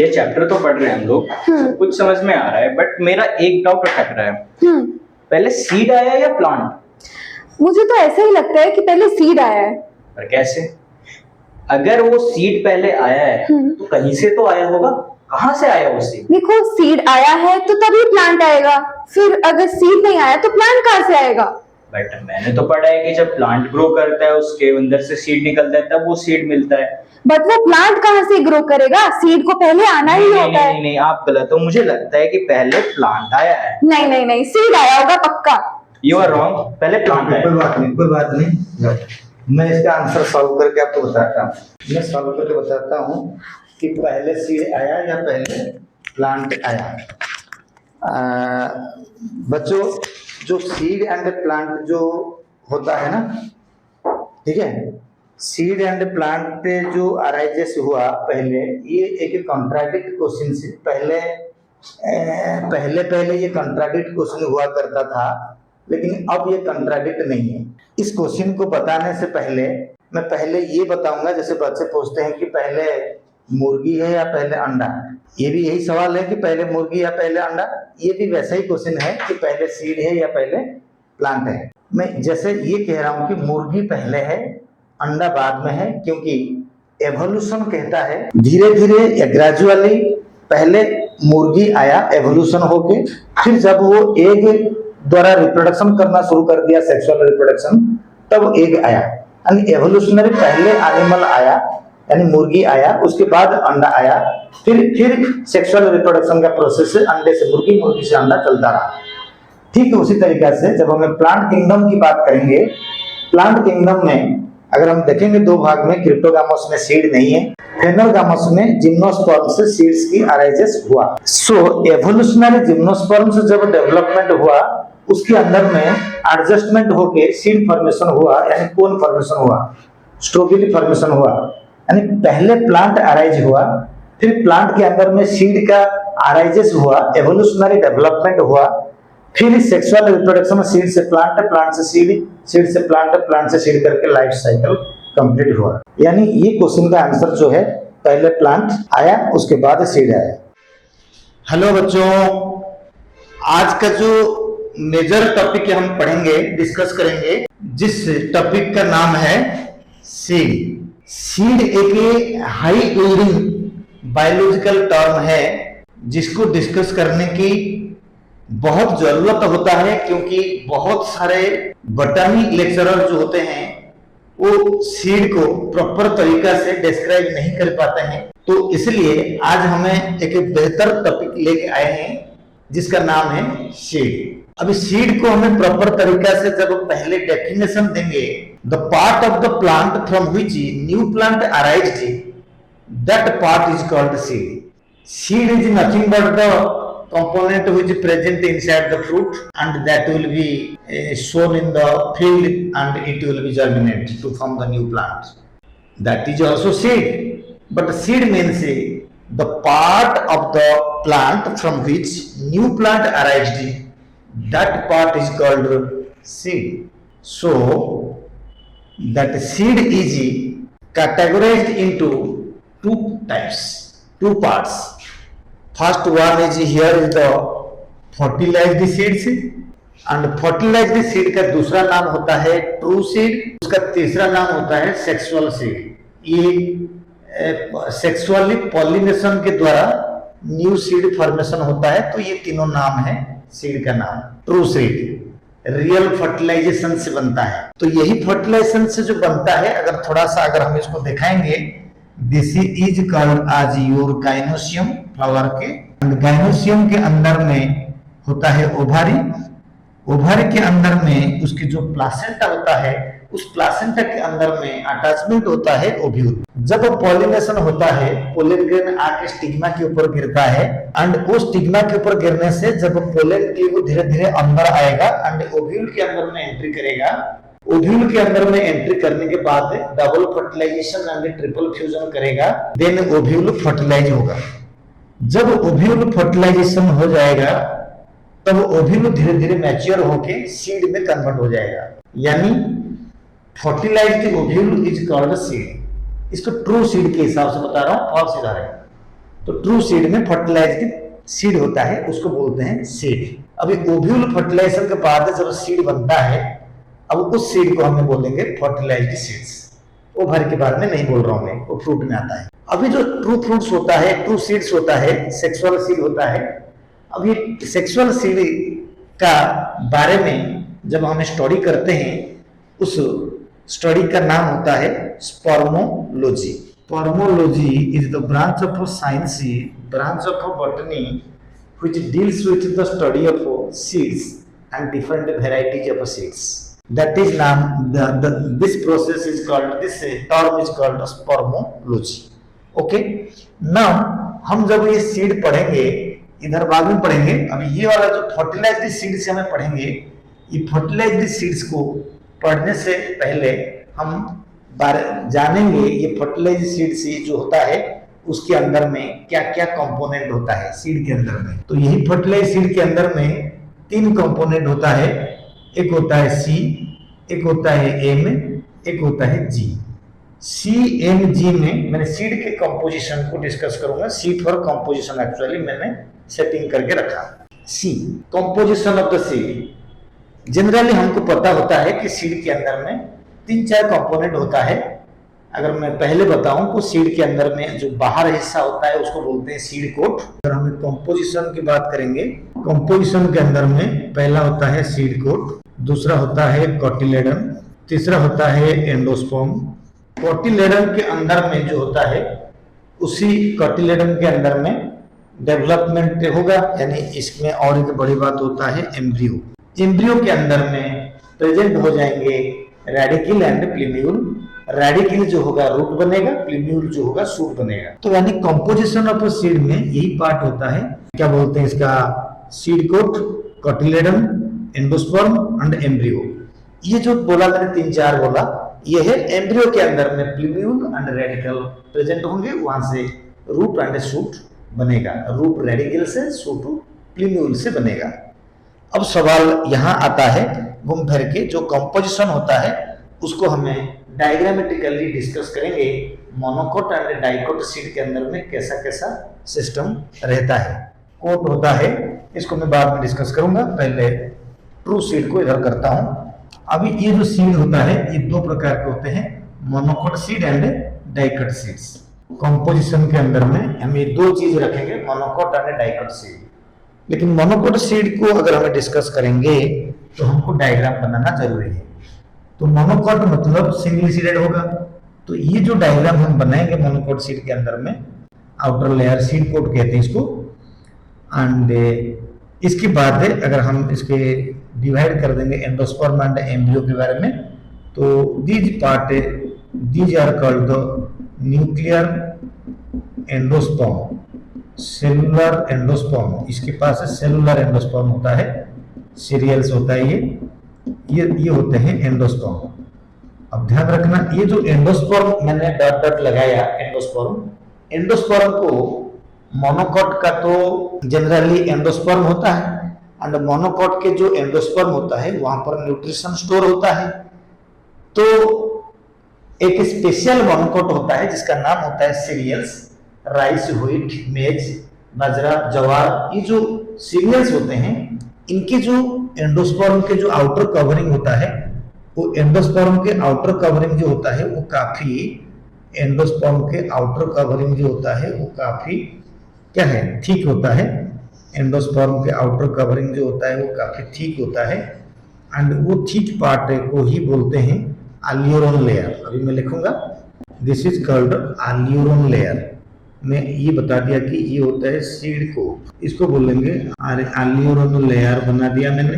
ये चैप्टर तो पढ़ रहे हैं हम लोग, कुछ समझ में आ रहा है, बट मेरा एक डाउट अटक रहा है। पहले सीड आया या प्लांट? मुझे तो ऐसा ही लगता है कि पहले सीड आया है। पर कैसे? अगर वो सीड पहले आया है तो कहीं से तो आया होगा, कहाँ से आया वो सीड? देखो, सीड आया है तो तभी प्लांट आएगा, फिर अगर सीड नहीं आया तो प्लांट कहाँ से आएगा? बट मैंने तो पढ़ा है कि जब प्लांट ग्रो करता है उसके अंदर से सीड निकलता है तब वो सीड मिलता है। बट वो प्लांट कहाँ से ग्रो करेगा? सीड को पहले आना ही होता है। नहीं, आप गलत हो। मुझे लगता है कि पहले प्लांट आया है। नहीं, सीड आया होगा पक्का। यू आर रॉन्ग, पहले प्लांट आया। कोई बात नहीं। मैं इसका आंसर सॉल्व करके आपको बताता हूँ। मैं सॉल्व करके बताता हूँ कि पहले सीड आया या पहले प्लांट आया। बच्चों, जो सीड एंड प्लांट जो होता है ना, ठीक है, सीड एंड प्लांट पे जो अराइजेस हुआ पहले, ये एक कॉन्ट्राडिक्ट क्वेश्चन से पहले ये कॉन्ट्राडिक्ट क्वेश्चन हुआ करता था, लेकिन अब ये कॉन्ट्राडिक्ट नहीं है। इस क्वेश्चन को बताने से पहले मैं पहले ये बताऊंगा, जैसे बच्चे पूछते हैं कि पहले मुर्गी है या पहले अंडा, ये भी यही सवाल है कि पहले मुर्गी या पहले अंडा। ये भी वैसा ही क्वेश्चन है कि पहले सीड है या पहले प्लांट है। मैं जैसे ये कह रहा हूँ कि मुर्गी पहले है, अंडा बाद में है, क्योंकि एवोल्यूशन कहता है धीरे धीरे या ग्रेजुअली पहले मुर्गी आया एवोल्यूशन होके, फिर जब वो एग द्वारा रिप्रोडक्शन करना शुरू कर दिया, सेक्सुअल रिप्रोडक्शन, तब एग आया। यानी एवोल्यूशनरी पहले एनिमल आया यानी मुर्गी आया, उसके बाद अंडा आया, फिर सेक्सुअल रिप्रोडक्शन का प्रोसेस से अंडे से मुर्गी, मुर्गी से अंडा चलता रहा। ठीक है, उसी तरीके से जब हम प्लांट किंगडम की बात करेंगे, प्लांट किंगडम में अगर हम देखेंगे दो भाग में, क्रिप्टोगामस में सीड नहीं है, फेनोगामस में जिम्नोस्पर्म से सीड्स की अराइजेस हुआ। सो एवोल्यूशनरी जिम्नोस्पर्म से जब डेवलपमेंट हुआ, उसके अंदर में एडजस्टमेंट होके सीड फॉर्मेशन हुआ, यानी कोन फॉर्मेशन हुआ, स्ट्रोबिली फॉर्मेशन हुआ। यानी पहले प्लांट अराइज हुआ, फिर प्लांट के अंदर में सीड का अराइजेस हुआ, एवोल्यूशनरी डेवलपमेंट हुआ, फिर सेक्सुअल रिप्रोडक्शन, सीड से प्लांट, प्लांट से सीड, सीड से प्लांट, प्लांट से सीड करके लाइफ साइकिल कंप्लीट हुआ। यानी ये क्वेश्चन का आंसर जो है, पहले प्लांट आया उसके बाद सीड आया। हेलो बच्चों, आज का जो मेजर टॉपिक हम पढ़ेंगे, डिस्कस करेंगे, जिस टॉपिक का नाम है सीड। सीड एक हाई यील्डिंग बायोलॉजिकल टर्म है जिसको डिस्कस करने की बहुत जरूरत होता है, क्योंकि बहुत सारे बॉटनी लेक्चरर जो होते हैं वो सीड को प्रॉपर तरीका से डिस्क्राइब नहीं कर पाते हैं। तो इसलिए आज हमें एक बेहतर टॉपिक लेके आए हैं जिसका नाम है सीड। अभी सीड को हमें प्रॉपर तरीका से जब पहले डेफिनेशन देंगे, the part of the plant from which new plant arised, that part is called seed. Seed is nothing but the component which is present inside the fruit, and that will be sown in the field, and it will be germinate to form the new plant. That is also seed. But seed means the part of the plant from which new plant arised. That part is called seed. So that seed is categorized into two types, two parts. First one is here is the fertilized seeds, and fertilized seed का दूसरा नाम होता है true seed, उसका तीसरा नाम होता है सेक्सुअल सीड। ये सेक्सुअली पॉलिनेशन के द्वारा न्यू सीड फॉर्मेशन होता है। तो ये तीनों नाम है सीड का नाम। ट्रू सीड रियल फर्टिलाइजेशन से बनता है। तो यही फर्टिलाइजेशन से जो बनता है, अगर थोड़ा सा अगर हम इसको दिखाएंगे, this is called as your gynoecium, flower के गाइनोसियम के अंदर में होता है ओवारी, ओवारी के अंदर में उसके जो प्लासेंटा होता है, उस प्लासेंटा के अंदर में अटैचमेंट होता है ओव्यूल। जब पॉलिनेशन होता है, पोलन ग्रेन आके स्टिग्मा के ऊपर गिरता है, एंड वो स्टिग्मा के ऊपर गिरने से जब पोलन की वो धीरे धीरे अंदर आएगा एंड ओव्यूल के अंदर में एंट्री करेगा। ओव्यूल के अंदर में एंट्री करने के बाद double fertilization and triple fusion करेगा, देन ओव्यूल फर्टिलाइज होगा। जब ओव्यूल फर्टिलाइजेशन हो जाएगा, तब ओव्यूल धीरे धीरे मैच्योर होके सीड में कन्वर्ट हो जाएगा। यानी fertilized ovule is called seed. इसको ट्रू सीड के हिसाब से बता रहा हूँ, फॉल्स इधर है। तो ट्रू सीड में फर्टिलाइज्ड सीड होता है, उसको बोलते हैं सीड। अभी ओव्यूल फर्टिलाइजेशन के बाद जब सीड बनता है, अब उस सीड को हमें बोलेंगे फर्टिलाइज्ड सीड्स। वो भर के बारे में नहीं बोल रहा हूं मैं, वो फ्रूट में आता है। अभी जो ट्रू फ्रूट्स होता है, ट्रू सीड्स होता है, सेक्सुअल सीड होता है। अब ये सेक्सुअल सीड का बारे में जब हम स्टडी करते हैं, उस स्टडी का नाम होता है spermology. Spermology is the branch of science, branch of botany which deals with the study of seeds and different varieties of seeds. That is this process is called, this term is called spermology. Okay, now हम जब ये seed पढ़ेंगे, इधर बाद में पढ़ेंगे। अभी ये वाला जो फर्टिलाइज्ड सीड्स हमें पढ़ेंगे, ये फर्टिलाइज्ड सीड्स को पढ़ने से पहले हम जानेंगे ये फर्टिलाइज्ड सीड्स जो होता है उसके अंदर में क्या क्या कंपोनेंट होता है सीड के अंदर में। तो यही फर्टिलाइज्ड सीड के अंदर में 3 कंपोनेंट होता है, एक होता है सी, एक होता है एम, एक होता है जी। सी एम जी में मैंने सीड के कंपोजिशन को डिस्कस करूंगा। सी फॉर कंपोजिशन एक्चुअली मैंने सेटिंग करके रखा। See composition of the seed. Generally हमको पता होता है कि सीड के अंदर में 3-4 कंपोनेंट होता है। अगर मैं पहले बताऊं तो सीड के अंदर में जो बाहर हिस्सा होता है उसको बोलते हैं सीड कोट। अगर हम कंपोजिशन की बात करेंगे, कंपोजिशन के अंदर में पहला होता है सीड कोट, दूसरा होता है कोटिलेडन, तीसरा होता है एंडोस्पर्म। कोटिलेडन के अंदर में जो होता है, उसी कोटिलेडन के अंदर में डेवलपमेंट होगा, यानी इसमें और एक बड़ी बात होता है एम्ब्रियो। एम्ब्रियो के अंदर में प्रेजेंट हो जाएंगे रेडिकल एंड प्लीम्यूल। रेडिकल जो होगा रूट बनेगा, प्लीम्यूल जो होगा शूट बनेगा। तो यानी कंपोजिशन ऑफ सीड में यही पार्ट होता है। क्या बोलते हैं इसका? Seed coat, cotyledon, endosperm and embryo. ये जो बोला मैंने 3-4 बोला, ये है एम्ब्रियो के अंदर में प्लीम्यूल एंड रेडिकल प्रेजेंट होंगे, वहां से रूट एंड शूट बनेगा। रूट रेडिकल से, शूट प्लीम्यूल से बनेगा। अब सवाल यहाँ आता है घूम फिर के, जो कंपोजिशन होता है उसको हमें डायग्रामेटिकली डिस्कस करेंगे। मोनोकोट एंड डाइकोट सीड के अंदर में कैसा कैसा सिस्टम रहता है। कोट होता है, इसको मैं बाद में डिस्कस करूंगा, पहले ट्रू सीड को इधर करता हूं। अभी ये जो सीड होता है ये 2 प्रकार के होते हैं, monocot seed and dicot seeds. Composition के अंदर में हम ये 2 चीज रखेंगे, मोनोकोट एंड डाइकोट सीड। लेकिन मोनोकोट सीड को अगर हमें डिस्कस करेंगे तो हमको डायग्राम बनाना जरूरी है। तो मोनोकोट मतलब सिंगल सीडेड होगा। तो ये जो डायग्राम हम बनाएंगे मोनोकोट सीड के अंदर में, आउटर लेयर सीड कोट कहते हैं इसको। एंड इसके बाद अगर हम इसके डिवाइड कर देंगे एंडोस्पर्म एंड एम्ब्रियो के बारे में, तो these are called the nuclear endosperm, cellular endosperm. इसके पास सेलुलर एंडोस्पर्म होता है, सीरियल्स होता है ये होते हैं एंडोस्पर्म। अब ध्यान रखना, ये जो एंडोस्पर्म मैंने डॉट डॉट लगाया, एंडोस्पर्म को मोनोकोट का तो जनरली एंडोस्पर्म होता है, एंड मोनोकोट के जो एंडोस्पर्म होता है वहां पर न्यूट्रिशन स्टोर होता है। तो एक स्पेशल मोनोकोट होता है जिसका नाम होता है सीरियल्स। राइस, व्हीट, मेज, बाजरा, ज्वार, ये जो सीरियल्स होते हैं, इनके जो एंडोस्पर्म के जो आउटर कवरिंग होता है, वो एंडोस्पर्म के आउटर कवरिंग जो होता है वो काफी, एंडोस्पर्म के आउटर कवरिंग जो होता है वो काफी क्या है, ठीक होता है। एंडोस्पर्म के आउटर कवरिंग जो होता है वो काफी ठीक होता है, एंड वो ठीक पार्ट को ही बोलते हैं अल्यूरोन लेयर। अभी मैं लिखूंगा, दिस इज कॉल्ड अल्यूरोन लेयर। मैं ये बता दिया कि ये होता है सीड को, इसको बोलेंगे अल्यूरोन लेयर बना दिया मैंने।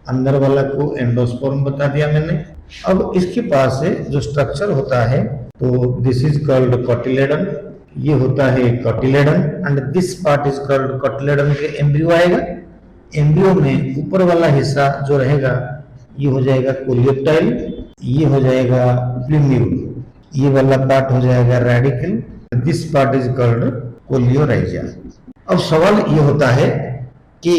अंदर वाला को एंडोस्पर्म बता दिया मैंने। अब इसके पास जो स्ट्रक्चर होता है, तो दिस इज कॉल्ड कोटिलेडन, ये होता है cotyledon, and this part is called cotyledon के एम्ब्रियो आएगा। एम्ब्रियो में ऊपर वाला हिस्सा जो रहेगा ये हो जाएगा कोलियोप्टाइल, ये हो जाएगा प्लीम्यूल, ये वाला पार्ट हो जाएगा radical, this part is called coleorhiza. अब सवाल ये होता है कि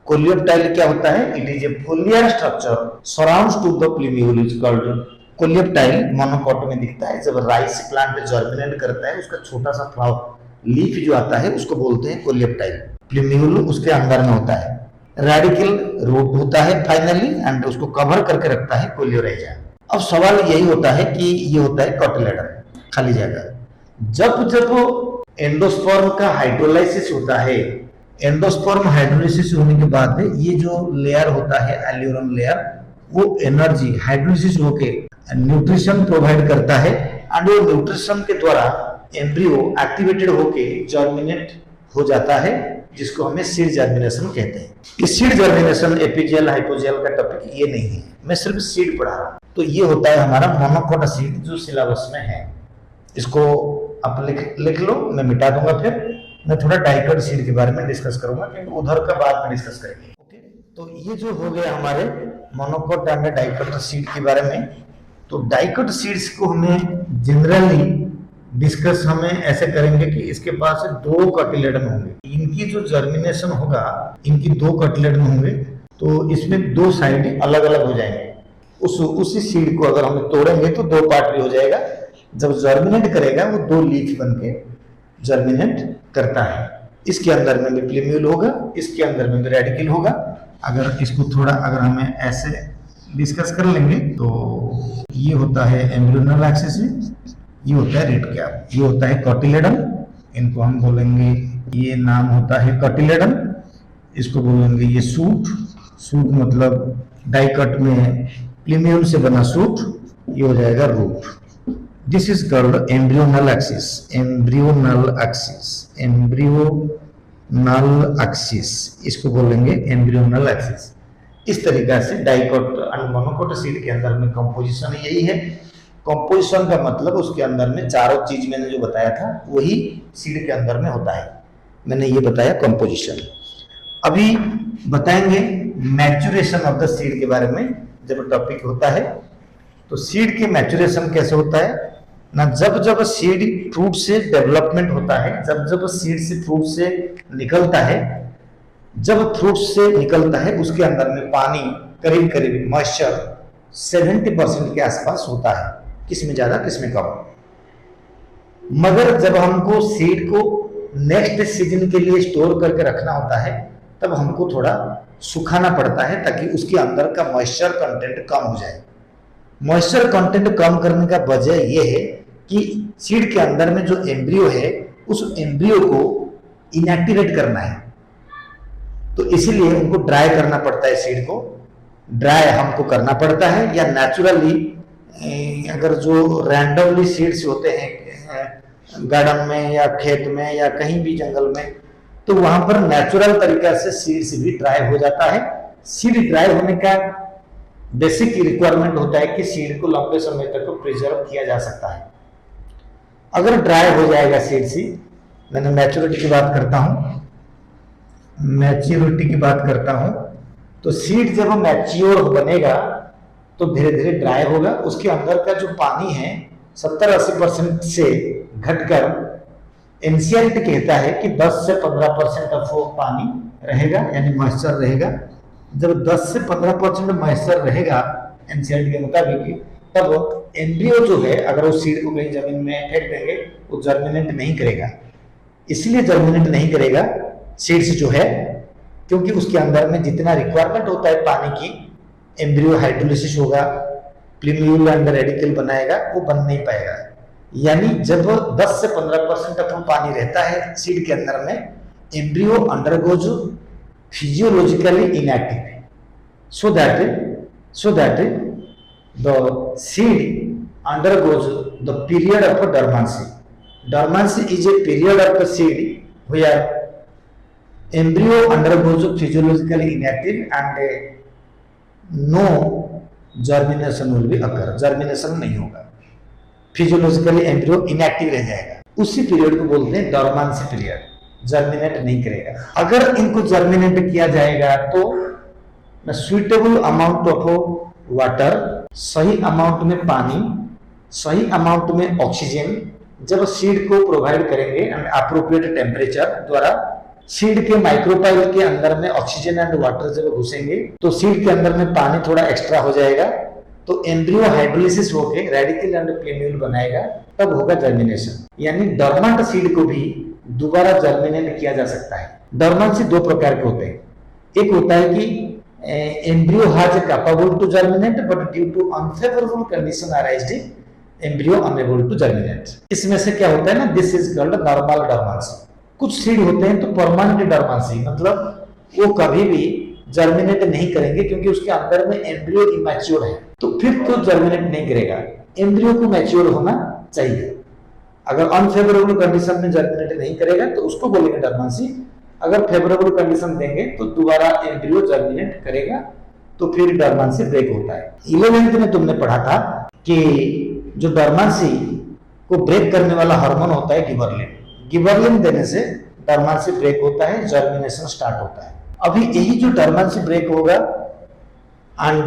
कोलियोप्टाइल क्या होता है? It is a foliar structure surrounds to the plumule, is called coleoptile. Monocot में दिखता है जब राइस प्लांट जर्मिनेट करता है, उसका छोटा सा लीफ जो आता है उसको बोलते हैं कोलेप्टाइल, प्लूम्यूल उसके अंदर में होता है, रेडिकल रूट होता है फाइनली, एंड उसको कवर करके रखता है कोलियोराइजा। अब सवाल यही होता है कि ये होता है कोटिलेडन, खाली जगह। जब जब एंडोस्पर्म का हाइड्रोलाइसिस होता है, एंडोस्पर्म हाइड्रोलाइसिस होने के बाद ये जो लेयर होता है एल्यूरम लेयर, वो एनर्जी हाइड्रोलाइसिस होके न्यूट्रिशन प्रोवाइड करता है, एंड वो न्यूट्रिशन के द्वारा एम्ब्रियो एक्टिवेटेड होके जर्मिनेट हो जाता है, जिसको हमें सीड जर्मिनेशन कहते हैं। इस सीड जर्मिनेशन एपीजेल हाइपोजेल का टॉपिक ये नहीं है, मैं सिर्फ सीड पढ़ा रहा हूँ। तो ये होता है हमारा मोनोकोट सीड जो सिलेबस में है, इसको आप लिख लो, मैं मिटा दूंगा। फिर मैं थोड़ा डाइकोट सीड के बारे में डिस्कस करूंगा, क्योंकि उधर का बाद में डिस्कस करेंगे। ओके, तो ये जो हो गया हमारे मोनोकोट एंड डाइकोट सीड के बारे में। तो डाइकोट सीड्स को हमें जनरली डिस्कस हमें ऐसे करेंगे कि इसके पास 2 कटिलेडन होंगे, इनकी जो जर्मिनेशन होगा इनकी 2 कटिलेडन होंगे, तो इसमें 2 साइड अलग अलग हो जाएंगे। उसी सीड को अगर हम तोड़ेंगे तो 2 पार्ट भी हो जाएगा। जब जर्मिनेट करेगा वो 2 लीफ बन के जर्मिनेट करता है। इसके अंदर में भी प्लूम्यूल होगा, इसके अंदर में भी रेडिकल होगा। अगर इसको थोड़ा अगर हमें ऐसे डिस्कस कर लेंगे तो ये होता है एम्ब्रियोनल एक्सिस, ये होता है रेड कैप, ये होता है कोटिलेडन, इनको हम बोलेंगे, ये नाम होता है कोटिलेडन, इसको बोलेंगे ये सूट, सूट मतलब डाइकोट में प्लूम्यूल से बना सूट, ये हो जाएगा root. This is called embryonal axis, embryonal axis, embryonal axis, इसको बोलेंगे एम्ब्रियोनल एक्सिस। इस तरीका से डाइकोट एंड मोनोकोट सीड के अंदर में कंपोजिशन यही है। कंपोजिशन का मतलब उसके अंदर में चारों चीज मैंने जो बताया था वही सीड के अंदर में होता है, मैंने ये बताया कंपोजिशन। अभी बताएंगे मैच्योरेशन ऑफ द सीड के बारे में। जब टॉपिक होता है तो सीड के मैच्योरेशन कैसे होता है ना, जब जब सीड फ्रूट से डेवलपमेंट होता है, जब जब सीड से फ्रूट से निकलता है, जब फ्रूट से निकलता है उसके अंदर में पानी करीब करीब मॉइस्चर 70% के आसपास होता है, किसमें ज्यादा किसमें कम। मगर जब हमको सीड को नेक्स्ट सीजन के लिए स्टोर करके रखना होता है तब हमको थोड़ा सुखाना पड़ता है, ताकि उसके अंदर का मॉइस्चर कंटेंट कम हो जाए। मॉइस्चर कंटेंट कम करने का वजह यह है कि सीड के अंदर में जो एम्ब्रियो है उस एम्ब्रियो को इनएक्टिवेट करना है, तो इसीलिए उनको ड्राई करना पड़ता है। सीड को ड्राई हमको करना पड़ता है, या नेचुरली अगर जो रैंडमली सीड्स होते हैं गार्डन में या खेत में या कहीं भी जंगल में, तो वहां पर नेचुरल तरीका से सीड्स भी ड्राई हो जाता है। सीड ड्राई होने का बेसिक रिक्वायरमेंट होता है कि सीड को लंबे समय तक प्रिजर्व किया जा सकता है। अगर ड्राई हो जाएगा सीड सी, मैंने मैच्योरिटी की बात करता हूं, मैच्योरिटी की बात करता हूं, तो सीड जब मैच्योर बनेगा तो धीरे धीरे ड्राई होगा। उसके अंदर का जो पानी है 70-80% से घटकर एनसीईआरटी कहता है कि 10 से 15% ऑफ वो पानी रहेगा, यानी मॉइस्चर रहेगा। जब 10 से 15% मॉइस्चर रहेगा एनसीईआरटी के मुताबिक, तब एम्ब्रियो जो है अगर उस सीड को कहीं जमीन में फेंक देंगे वो जर्मिनेट नहीं करेगा। इसलिए जर्मिनेट नहीं करेगा सीड्स जो है, क्योंकि उसके अंदर में जितना रिक्वायरमेंट होता है पानी की, एम्ब्रियो हाइड्रोलिसिस होगा, प्लूम्यूल एंड रेडिकल बनाएगा, वो बन नहीं पाएगा। यानी जब 10 से 15% तक पानी रहता है सीड के अंदर में, embryo undergoes physiologically inactive, so that the seed undergoes the period of dormancy. Dormancy is a period of the seed where embryo undergoes physiologically inactive and no germination will be occur. Germination नहीं होगा, physiologically embryo inactive रह जाएगा। उसी period को बोलते हैं dormancy period, germinate नहीं करेगा। अगर इनको जर्मिनेट किया जाएगा तो सुइटेबल अमाउंट ऑफ वाटर, सही अमाउंट में पानी, सही अमाउंट में ऑक्सीजन जब सीड को प्रोवाइड करेंगे एंड अप्रोप्रिएट टेम्परेचर द्वारा, सीड के माइक्रोपाइल के अंदर में ऑक्सीजन एंड वाटर जब घुसेंगे तो सीड के अंदर में पानी थोड़ा एक्स्ट्रा हो जाएगा, तो एम्ब्रियो हाइड्रोलिसिस होके रेडिकल एंड प्लूम्यूल बनाएगा, तब होगा जर्मिनेशन। यानी डॉर्मेंट सीड को भी दोबारा जर्मिनेट किया जा सकता है। डोरमेंसी दो प्रकार के होते हैं। एक होता है कि embryo has capable to germinate but due to unfavourable condition arised embryo unable to germinate. इसमें से क्या होता है ना, this is called normal dormancy. कुछ सीड होते हैं तो परमानेंट डोरमेंसी, मतलब वो कभी भी जर्मिनेट नहीं करेंगे क्योंकि उसके अंदर में एम्ब्रियो इमैच्योर है, तो फिर तो जर्मिनेट नहीं करेगा। एम्ब्रियो को मैच्योर होना चाहिए। अगर अनफेवरेबल कंडीशन में जर्मिनेट नहीं करेगा तो उसको बोलेंगे डोरमेंसी। अगर फेवरेबल कंडीशन देंगे तो दोबारा एम्ब्रियो जर्मिनेट करेगा, तो फिर डोरमेंसी ब्रेक होता है। 11th में तुमने पढ़ा था कि जो डोरमेंसी को ब्रेक करने वाला हार्मोन होता है गिबरलिन। गिबरलिन देने से डोरमेंसी ब्रेक होता है, जर्मिनेशन स्टार्ट होता है। अभी यही जो डोरमेंसी ब्रेक होगा एंड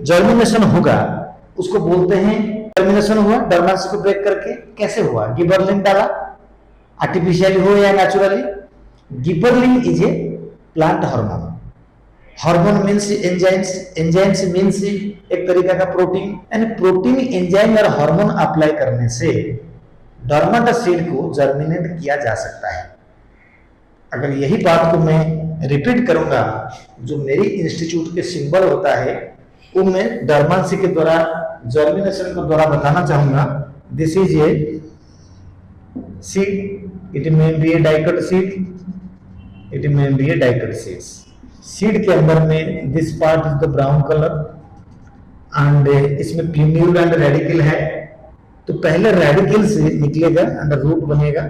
जर्मिनेशन होगा उसको बोलते हैं जर्मिनेशन हुआ। डोरमेंसी को ब्रेक करके कैसे हुआ? गिबरलिन डाला, आर्टिफिशियली हो या naturally. Gibberellin is a plant hormone. Hormone means enzymes, enzymes means एक तरीका का प्रोटीन, यानी प्रोटीन एंजाइम और हार्मोन अप्लाई करने से डोरमेंट सीड को जर्मिनेट किया जा सकता है। अगर यही बात को मैं रिपीट करूंगा, जो मेरी इंस्टीट्यूट के सिंबल होता है वो मैं डोरमेंसी के द्वारा जर्मिनेशन के द्वारा बताना चाहूंगा। This is a seed, it may be A dicot seed, it may be A dicot seeds. Seed के अंदर में this part is the brown colour and इसमें प्यूम्यूल एंड रेडिकल है। तो पहले रेडिकल से निकलेगा एंड रूट बनेगा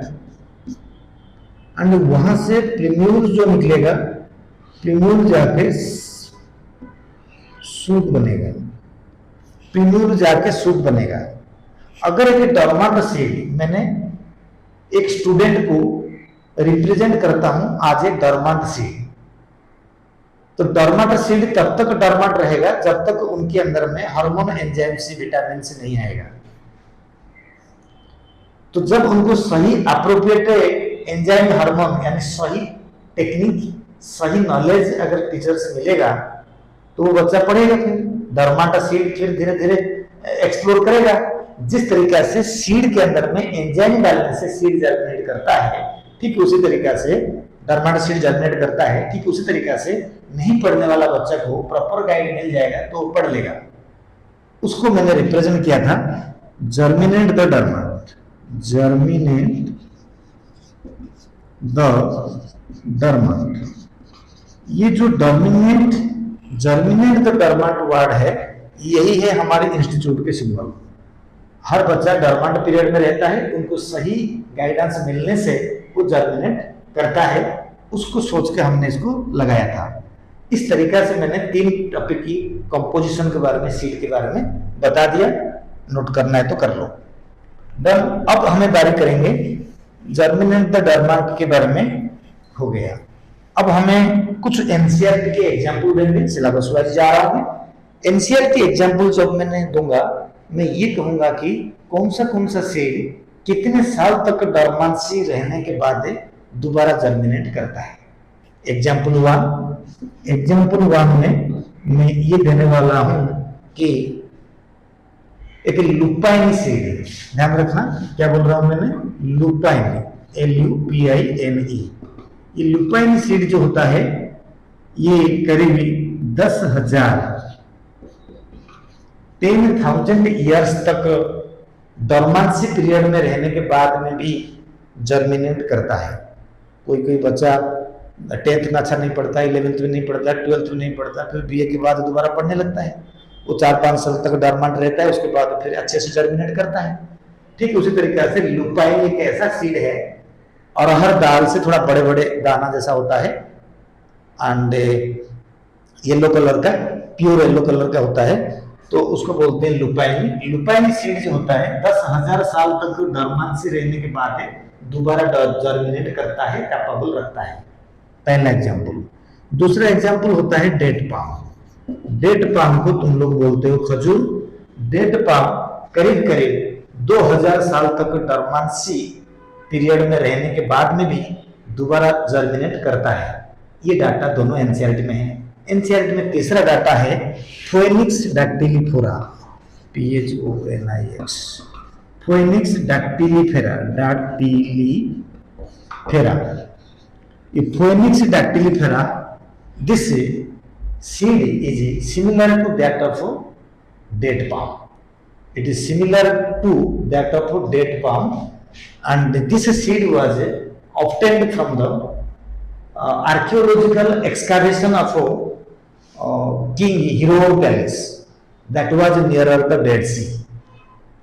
एंड वहां से प्यूम्यूल जो निकलेगा, प्यूम्यूल जाके सूट बनेगा, प्यूम्यूल जाके सूट बनेगा। अगर एक डोरमेंट सीड, मैंने एक स्टूडेंट को रिप्रेजेंट करता हूं आज एक डोरमेंट सीड, तो डोरमेंट सीड तब तक डोरमेंट रहेगा जब तक उनके अंदर में हार्मोन एंजाइम से विटामिन से नहीं आएगा। तो जब उनको सही अप्रोप्रिएट एंजाइम हार्मोन यानी सही टेक्निक, सही नॉलेज अगर टीचर से मिलेगा तो वो बच्चा पढ़ेगा, फिर डोरमेंट सीड फिर धीरे धीरे एक्सप्लोर करेगा। जिस तरीका से सीड के अंदर में एंजाइम डालने से सीड जर्मिनेट करता है, ठीक उसी तरीका से डोरमेंट सीड जर्मिनेट करता है। ठीक उसी तरीका से नहीं पढ़ने वाला बच्चा को प्रॉपर गाइड मिल जाएगा तो वो पढ़ लेगा। उसको मैंने रिप्रेजेंट किया था germinate the dormant, germinate the dormant. ये जो dominate germinate the dormant word है, यही है हमारे इंस्टीट्यूट के सिंबल। हर बच्चा डोरमेंट पीरियड में रहता है, उनको सही गाइडेंस मिलने से वो जर्मिनेट करता है। उसको सोच के हमने इसको लगाया था। इस तरीका से मैंने 3 टॉपिक की कंपोजिशन के बारे में, सीड के बारे में बता दिया। नोट करना है तो कर लो। डन। अब हमें बारी करेंगे जर्मिनेट द डोरमेंट के बारे में, हो गया। अब हमें कुछ एनसीईआरटी के एग्जाम्पल देंगे, सिलेबस वाइज जा रहा हूं। एनसीईआरटी एग्जाम्पल जब मैंने दूंगा, मैं ये कहूंगा कि कौन सा सीड कितने साल तक डोरमेंसी रहने के बाद दोबारा जर्मिनेट करता है। एग्जाम्पल 1 में मैं ये देने वाला हूं कि एक लुपाइन सीड, ध्यान रखना क्या बोल रहा हूं मैंने, लुपाइन, LUPINE। ये लुपाइन सीड जो होता है ये करीब 10,000 ईयर्स तक डोरमेंसी पीरियड में रहने के बाद में भी जर्मिनेट करता है। कोई बच्चा 10th में अच्छा नहीं पढ़ता, 11th में नहीं पढ़ता, 12th में नहीं पढ़ता, फिर BA के बाद दोबारा पढ़ने लगता है। वो 4-5 साल तक डोरमेंट रहता है, उसके बाद फिर अच्छे से जर्मिनेट करता है। ठीक उसी तरीके से लुपाइन एक ऐसा सीड है और हर दाल से थोड़ा बड़े बड़े दाना जैसा होता है एंड येलो कलर का, प्योर येलो कलर का होता है, तो उसको बोलते हैं लुपाइन। लुपाइन सीड जो होता है 10,000 साल तक डोरमेंसी रहने के बाद दोबारा जर्मिनेट करता है, कैपेबल रखता है। पहला एग्जाम्पल। दूसरा एग्जाम्पल होता है डेट पाम। डेट पाम को तुम लोग बोलते हो खजूर। डेट पाम करीब 2000 साल तक डोरमेंसी पीरियड में रहने के बाद में भी दोबारा जर्मिनेट करता है। ये डाटा दोनों एनसीईआरटी में है। एनसीईआरटी में तीसरा डाटा है फोएनिक्स डैक्टिलिफोरा, PHONIX, फोएनिक्स डैक्टिलिफेरा, फेरा, ये phonics dactylifera, this seed is similar to that of date palm. It is similar to that of date palm, and this seed was obtained from the archaeological excavation of King Herod Palace that was nearer the Dead Sea.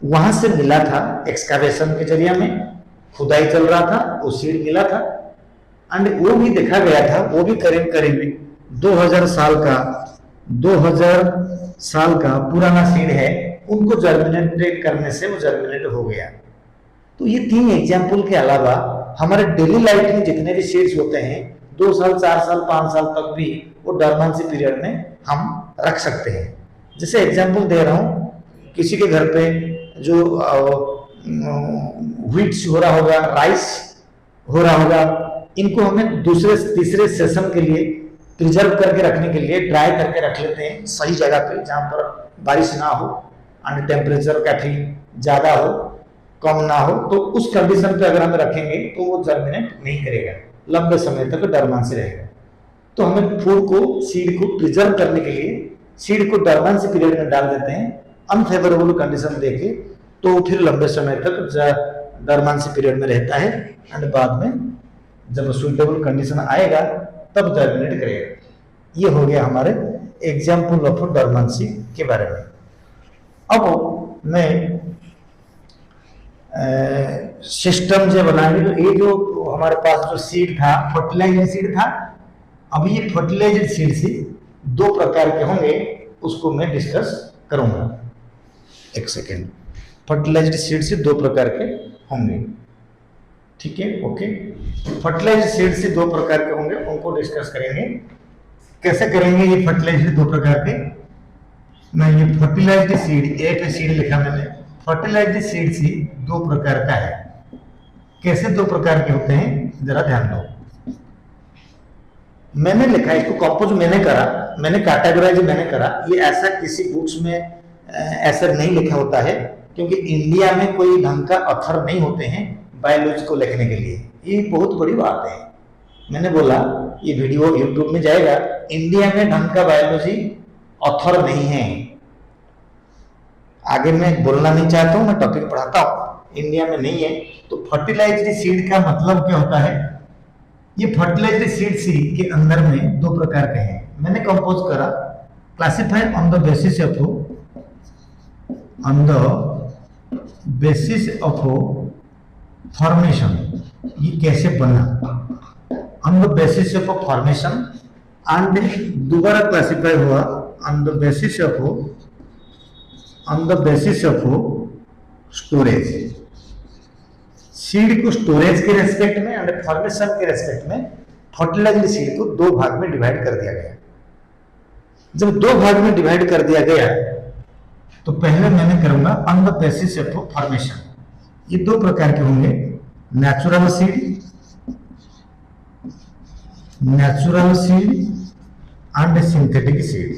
वहां से मिला था, excavation के जरिए में खुदाई चल रहा था, वो सीड मिला था, एंड वो भी देखा गया था, वो भी करीब करीब 2000 साल का पुराना सीड है, उनको जर्मिनेट करने से वो जर्मिनेट हो गया। तो ये 3 एग्जाम्पल के अलावा हमारे डेली लाइफ में जितने भी सीड्स होते हैं 2 साल 4 साल 5 साल तक भी वो डॉर्मेंसी पीरियड में हम रख सकते हैं। जैसे एग्जाम्पल दे रहा हूँ, किसी के घर पे जो व्हीट्स हो रहा होगा, राइस हो रहा होगा, इनको हमें दूसरे तीसरे सेशन के लिए प्रिजर्व करके रखने के लिए ड्राई करके रख लेते हैं सही जगह पे जहाँ पर बारिश ना हो एंड टेम्परेचर काफी ज्यादा हो, कम ना हो, तो उस कंडीशन पे अगर हम रखेंगे तो वो जर्मिनेट नहीं करेगा, लंबे समय तक डॉर्मेंसी रहेगा। तो हमें फूड को, सीड को प्रिजर्व करने के लिए सीड को डॉर्मेंसी पीरियड में डाल देते हैं, अनफेवरेबल कंडीशन देके, तो फिर लंबे समय तक डॉर्मेंसी पीरियड में रहता है एंड बाद में जब सुइटेबल कंडीशन आएगा तब जर्मिनेट करेगा। ये हो गया हमारे एग्जाम्पल ऑफ डॉर्मेंसी के बारे में। अब मैं सिस्टम जो बनाएंगे, तो ये जो हमारे पास जो सीड था, फर्टिलाइज्ड सीड था, अभी ये फर्टिलाइज्ड सीड से 2 प्रकार के होंगे, उसको मैं डिस्कस करूंगा। एक सेकेंड, फर्टिलाइज्ड सीड से 2 प्रकार के होंगे, ठीक है, ओके। फर्टिलाइज्ड सीड से 2 प्रकार के होंगे, उनको डिस्कस करेंगे। कैसे करेंगे ये फर्टिलाइज्ड 2 प्रकार के? मैं ये फर्टिलाइज्ड सीड, ए पे सीड लिखा मैंने, फर्टिलाइज्ड सीड से 2 प्रकार का है। कैसे 2 प्रकार के होते हैं जरा ध्यान दो। मैंने लिखा, इसको कंपोज मैंने करा, मैंने कैटेगराइज मैंने करा, ये ऐसा किसी बुक्स में ऐसा नहीं लिखा होता है, क्योंकि इंडिया में कोई ढंग का ऑथर नहीं होते हैं बायोलॉजी को लिखने के लिए। ये बहुत बड़ी बात है। मैंने बोला ये वीडियो यूट्यूब में जाएगा, इंडिया में ढंग का बायोलॉजी ऑथर नहीं है। आगे मैं बोलना नहीं चाहता हूँ, मैं टॉपिक पढ़ाता हूँ, इंडिया में नहीं है। तो फर्टिलाइज्ड सीड का मतलब क्या होता है? ये फर्टिलाइज्ड सीड सीड के अंदर में 2 प्रकार के हैं। मैंने कंपोज करा, classify on the basis of formation. ये कैसे बना? On the basis of formation, and दोबारा क्लासिफाई हुआ on the basis of storage. Seed को स्टोरेज के रेस्पेक्ट में एंड फॉर्मेशन के रेस्पेक्ट में फर्टिलाइज्ड सीड को 2 भाग में डिवाइड कर दिया गया। जब 2 भाग में डिवाइड कर दिया गया, तो पहले मैंने करूंगा on the basis of formation. ये 2 प्रकार के होंगे, natural seed and synthetic seed.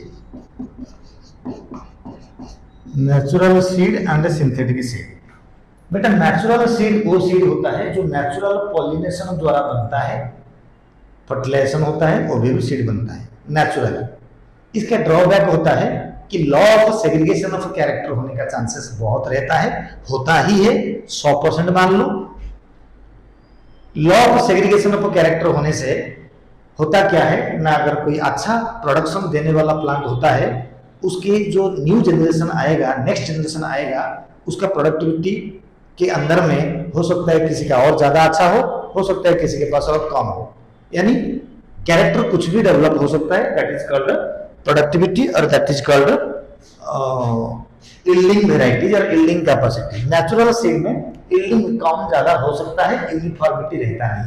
Natural seed and synthetic seed. बेटा नेचुरल सीड वो सीड होता है जो नेचुरल पॉलिनेशन द्वारा बनता है, फर्टिलाइजेशन होता है, वो भी सीड बनता है नेचुरल। इसका ड्रॉबैक होता है कि law of segregation of character होने का चांसेस बहुत रहता है, होता ही है, 100% मान लो। Law of segregation of character होने से होता क्या है ना, अगर कोई अच्छा प्रोडक्शन देने वाला प्लांट होता है, उसकी जो न्यू जनरेशन आएगा, नेक्स्ट जनरेशन आएगा, उसका प्रोडक्टिविटी के अंदर में हो सकता है किसी का और ज्यादा अच्छा हो सकता है किसी के पास और कम हो, यानी कैरेक्टर कुछ भी डेवलप हो सकता है। दैट इज कॉल्ड प्रोडक्टिविटी और that is called yielding varieties और यील्डिंग कैपेसिटी। नेचुरल सीड में यील्डिंग कम ज्यादा हो सकता है, यूनिफॉर्मिटी रहता है,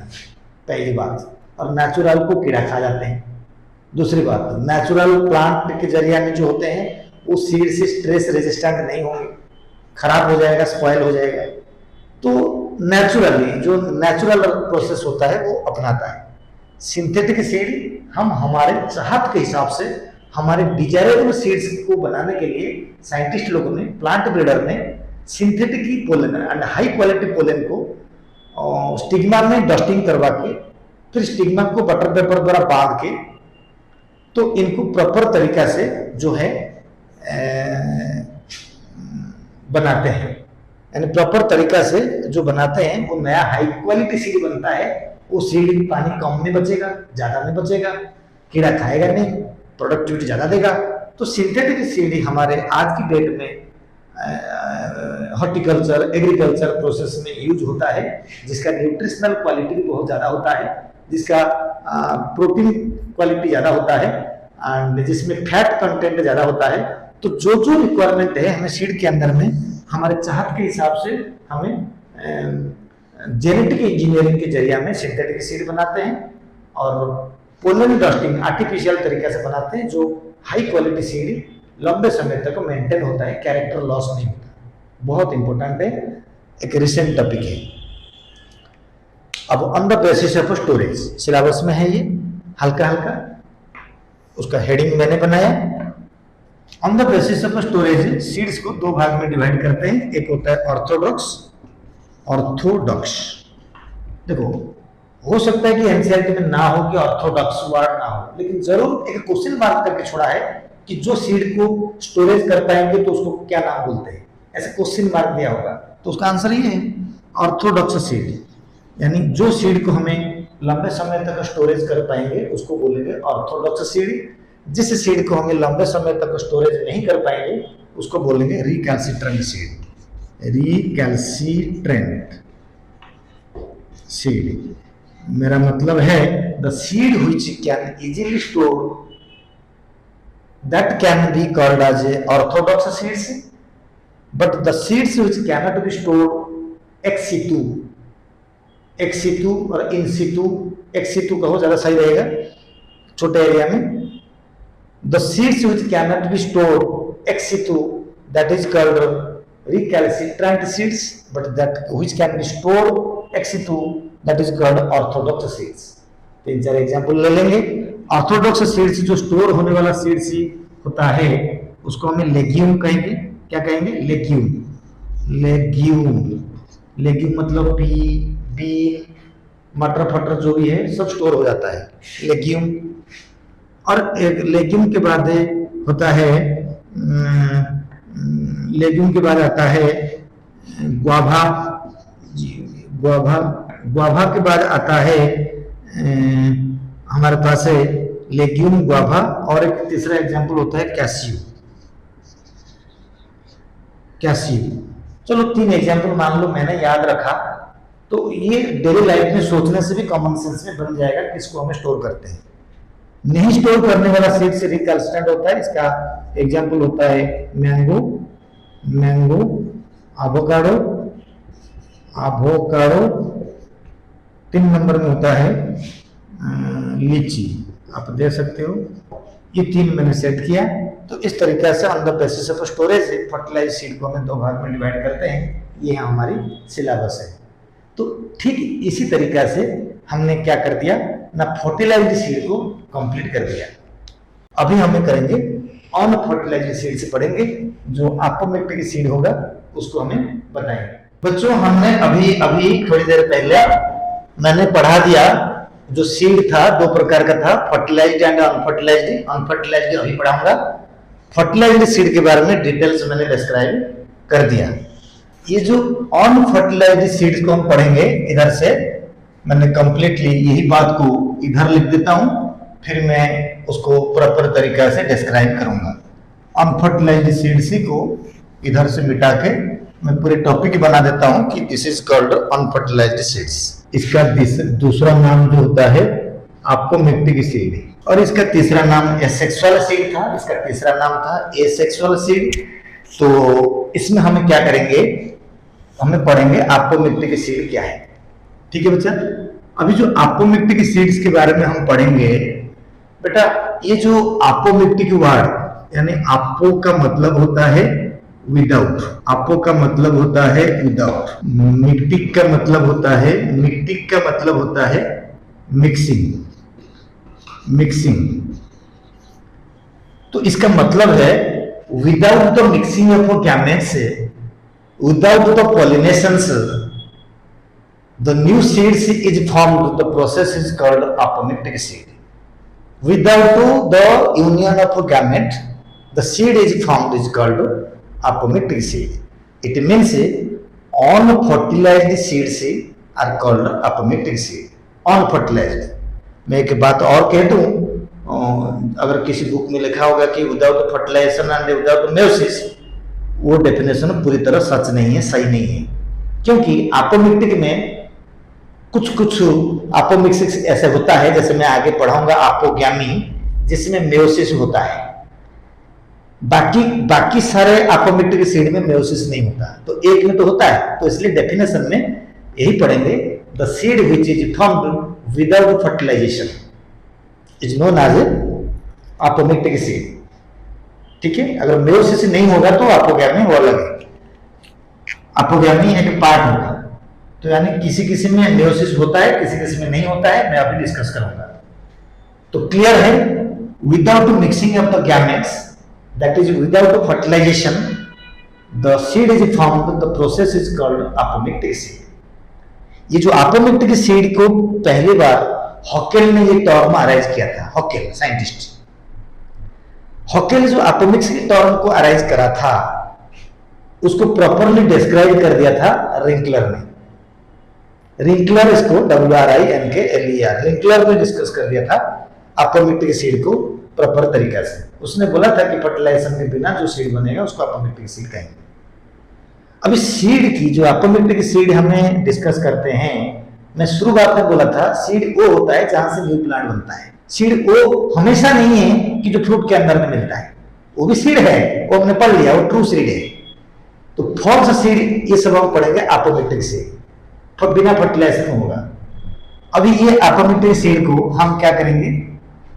पहली बात। और नेचुरल को कीड़ा खा जाते हैं। दूसरी बात, नेचुरल प्लांट के जरिए में जो होते हैं वो सीड से स्ट्रेस रेजिस्टेंट नहीं होंगे, खराब हो जाएगा, स्पॉइल हो जाएगा। तो नेचुरली जो नेचुरल प्रोसेस होता है वो अपनाता है। सिंथेटिक सीड हम हमारे चाहत के हिसाब से, हमारे डिजायरेबल सीड्स को बनाने के लिए साइंटिस्ट लोगों ने, प्लांट ब्रीडर ने synthetic pollen and high quality pollen को स्टिग्मा में डस्टिंग करवा के फिर स्टिग्मा को बटर पेपर द्वारा बांध के तो इनको प्रॉपर तरीका से जो है बनाते हैं, यानी प्रॉपर तरीका से जो बनाते हैं वो नया हाई क्वालिटी सीड बनता है। वो सीड पानी कम में बचेगा, ज्यादा में बचेगा, कीड़ा खाएगा नहीं, प्रोडक्टिविटी ज्यादा देगा। तो सिंथेटिक सीड ही हमारे आज की डेट में हॉर्टिकल्चर एग्रीकल्चर प्रोसेस में यूज होता है, जिसका न्यूट्रिशनल क्वालिटी भी बहुत ज़्यादा होता है, जिसका प्रोटीन क्वालिटी ज़्यादा होता है एंड जिसमें फैट कंटेंट ज़्यादा होता है। तो जो जो रिक्वायरमेंट है हमें सीड के अंदर में हमारे चाहत के हिसाब से हमें जेनेटिक इंजीनियरिंग के जरिए में सिंथेटिक सीड बनाते हैं और पोलन डस्टिंग आर्टिफिशियल तरीके से बनाते हैं, जो हाई क्वालिटी सीड लंबे समय तक मेंटेन होता है, कैरेक्टर लॉस नहीं होता। बहुत इंपॉर्टेंट है, एक रिसेंट टॉपिक है। अब on the basis of storage syllabus में है ये, हल्का हल्का उसका हेडिंग मैंने बनाया। On the basis of storage seeds को दो भाग में डिवाइड करते हैं, एक होता है ऑर्थोडॉक्स। देखो हो सकता है कि एनसीईआरटी में ना हो कि ऑर्थोडॉक्स वर्ड ना हो, लेकिन जरूर एक क्वेश्चन मार्क करके छोड़ा है कि जो सीड को स्टोरेज कर पाएंगे तो उसको क्या नाम बोलते हैं, ऐसे क्वेश्चन मार्क दिया होगा। तो उसका आंसर ये है ऑर्थोडॉक्स सीड, यानी जो सीड को हमें लंबे समय तक स्टोरेज कर पाएंगे उसको बोलेंगे ऑर्थोडॉक्स सीड। जिस सीड को हमें लंबे समय तक स्टोरेज नहीं कर पाएंगे उसको बोलेंगे रिकैल्सिट्रेंट सीड। रिकैल्सिट्रेंट सीड मेरा मतलब है the seed which can easily store that can be called as a orthodox seeds, but the seeds which cannot be stored ex situ और in situ, ex situ कहो ज्यादा सही रहेगा छोटे area में। the seeds which cannot be stored ex situ that is called recalcitrant seeds, but that which can be stored ex situ that is called orthodox seeds। तीन चार example ले लेंगे। ऑर्थोडॉक्स सीड्स जो स्टोर होने वाला seeds ही होता है उसको हमें लेग्यूम कहेंगे। क्या कहेंगे? लेग्यूम। लेग्यूम मतलब बीन मटर फटर जो भी है सब स्टोर हो जाता है, लेग्यूम। और लेग्यूम के बाद होता है लेग्यूम के बाद आता है ग्वाभा। ग्वाभा के बाद आता है हमारे पास है लेग्यूम, ग्वाभा, और एक तीसरा एग्जांपल होता है कैसियो। चलो तीन एग्जांपल मान लो मैंने याद रखा, तो ये डेली लाइफ में सोचने से भी कॉमन सेंस में बन जाएगा किसको हमें स्टोर करते हैं। नहीं स्टोर करने वाला सीड से रिकैल्सिट्रेंट होता है। इसका एग्जांपल होता है मैंगो, एवोकाडो। 3 नंबर में होता है लीची। आप देख सकते हो ये 3 मैंने सेट किया। तो इस तरीके से on the basis of storage fertilize seed को हमें 2 भाग में डिवाइड करते हैं। ये हमारी सिलेबस है। तो ठीक इसी तरीका से हमने क्या कर दिया ना, फर्टिलाइज्ड सीड को कंप्लीट कर दिया। अभी हमें करेंगे ऑन फर्टिलाइज्ड सीड से पढ़ेंगे, जो अपोमेक्टिक सीड होगा उसको हमें बताएंगे। बच्चों हमने अभी थोड़ी देर पहले मैंने पढ़ा दिया, जो सीड था 2 प्रकार का था, फर्टिलाइज्ड एंड अनफर्टिलाइज्ड। अनफर्टिलाइज्ड अभी पढ़ाऊंगा। फर्टिलाइज्ड सीड के बारे में डिटेल्स मैंने डिस्क्राइब कर दिया। ये जो अनफर्टिलाइज्ड सीड्स को हम पढ़ेंगे, इधर से मैंने कंप्लीटली यही बात को इधर लिख देता हूं, फिर मैं उसको प्रॉपर तरीका से डिस्क्राइब करूंगा। अनफर्टिलाइज्ड सीड्स को इधर से मिटा के मैं पूरे टॉपिक बना देता हूं कि this is called unfertilised seeds. इसका दूसरा नाम जो होता है अपोमेक्टिक सीड, और इसका तीसरा नाम एसेक्सुअल सीड था। इसका तीसरा नाम था एसेक्सुअल सीड। तो इसमें हमें क्या करेंगे, हमें पढ़ेंगे अपोमेक्टिक सीड क्या है। ठीक है बच्चा, अभी जो अपोमेक्टिक सीड्स के बारे में हम पढ़ेंगे बेटा, ये जो अपोमेक्टिक वर्ड यानी अप्पो का मतलब होता है विदाउट, अप्पो का मतलब होता है विदाउट, मिक्टिक का मतलब होता है मिक्सिंग। तो इसका मतलब है without the mixing of gametes, without the pollinations The new seed is formed. The process is called apomictic seed. Without the union of gamete, the seed is formed is called apomictic seed. It means unfertilized seeds are called apomictic seed. Unfertilized. मैं एक बात और कह दूं, अगर किसी book में लिखा होगा कि without fertilization and without meiosis, वो डेफिनेशन पूरी तरह सच नहीं है, सही नहीं है, क्योंकि एपोमिक्टिक में कुछ एपोमिक्सिस ऐसे होता है, जैसे मैं आगे पढ़ाऊंगा एपोगैमी, जिसमें मेयोसिस होता है। बाकी सारे एपोमिक्टिक सीड में मेयोसिस नहीं होता, तो एक में तो होता है। तो इसलिए डेफिनेशन में यही पढ़ेंगे, the seed which is formed without fertilization is known as apomictic seed. ठीक है, अगर मेयोसिस नहीं होगा तो एपोगैमी वो अलग है। एपोगैमी एक पार्ट होगा, तो यानी किसी में मेयोसिस होता है, किसी में नहीं होता है, मैं अभी डिस्कस करूंगा। तो क्लियर है, without mixing of the gametes, that is without fertilization, the seed is formed, the process is called apomictic seed. ये जो एपोमिक्टिक सीड को पहली बार हॉकेल ने ये टर्म अराइज किया था। हॉकेल साइंटिस्ट, हॉकेल जो एपोमिक्स की टर्म को अराइज करा था, उसको प्रॉपरली डिस्क्राइब कर दिया था रिंकलर ने। रिंकलर इसको WRINKLER, रिंकलर ने डिस्कस कर दिया था एपोमिक्टिक सीड को प्रॉपर तरीका से। उसने बोला था कि फर्टिलाइजेशन के बिना जो सीड बनेगा उसको एपोमिक्टिक सीड कहेंगे। अब इस सीड की जो एपोमिक्टिक सीड हमें डिस्कस करते हैं, मैं शुरुआत में बोला था सीड वो होता है जहां से न्यू प्लांट बनता है। सीड वो हमेशा नहीं है कि जो फ्रूट के अंदर में मिलता है, वो भी सीड है, वो हमने पढ़ लिया, वो ट्रू सीड है। तो फॉल्स सीड ये सब हम पढ़ेंगे एपोमिक्टिक सीड, तो बिना फर्टिलाइजेशन होगा। अभी ये एपोमिक्टिक सीड को हम क्या करेंगे,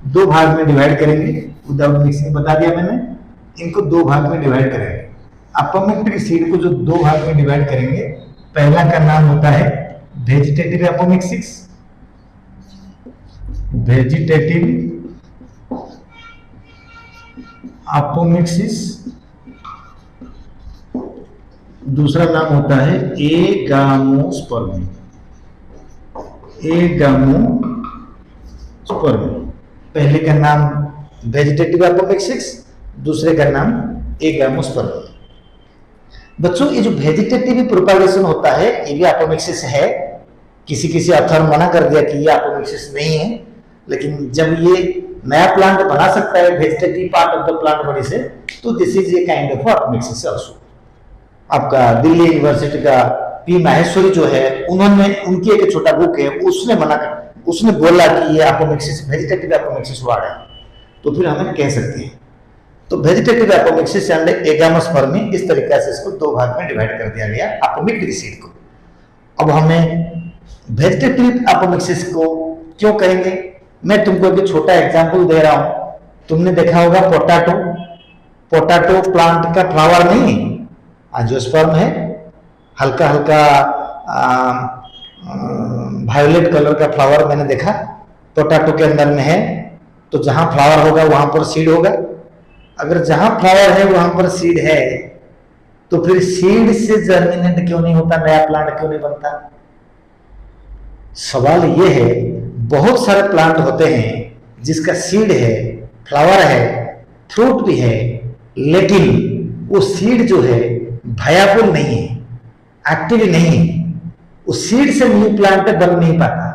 दो भाग में डिवाइड करेंगे। विदाउट मिक्सिंग बता दिया मैंने, इनको दो भाग में डिवाइड करेंगे। एपोमिक्टिक सीड को जो दो भाग में डिवाइड करेंगे, पहला का नाम होता है वेजिटेटिव एपोमिक्सिस, वेजिटेटिव एपोमिक्सिस। दूसरा नाम होता है एगामोस्पर्मी, एगामोस्पर्मी। पहले का नाम वेजिटेटिव एपोमिक्सिस, दूसरे का नाम एगामोस्पर्मी। बच्चों, ये जो वेजिटेटिव प्रोपागेशन होता है, ये भी एपोमिक्सिस है। किसी ऑथर मना कर दिया कि ये एपोमिक्सिस नहीं है, लेकिन जब ये नया प्लांट बना सकता है vegetative part of the plant body से, तो this is a kind of apomixis also. आपका दिल्ली यूनिवर्सिटी का पी माहेश्वरी जो है, उन्होंने उनकी एक छोटा बुक है, उसने बोला कि ये एपोमिक्सिस वेजिटेटिव एपोमिक्सिस वर्ड है, तो फिर हमें कह सकते हैं। तो वेजिटेटिव एपोमिक्सिस एंड एगामोस्पर्मी, इस तरीके से इसको दो भाग में डिवाइड कर दिया गया एपोमिक्टिक सीड को। अब हमें वेजिटेटिव एपोमिक्सिस को क्यों कहेंगे, मैं तुमको एक छोटा एग्जांपल दे रहा हूं। तुमने देखा होगा पोटैटो प्लांट का फ्लावर नहीं, एंजियोस्पर्म है, हल्का हल्का वायोलेट कलर का फ्लावर मैंने देखा पोटैटो के अंदर में है। तो जहां फ्लावर होगा वहां पर सीड होगा। अगर जहां फ्लावर है वहां पर सीड है, तो फिर सीड से जर्मिनेट क्यों नहीं होता, नया प्लांट क्यों नहीं बनता? सवाल ये है, बहुत सारे प्लांट होते हैं जिसका सीड है, फ्लावर है, फ्रूट भी है, लेकिन वो सीड जो है वायबल नहीं है, एक्टिव नहीं है, उस सीड से न्यू प्लांट बन नहीं पाता।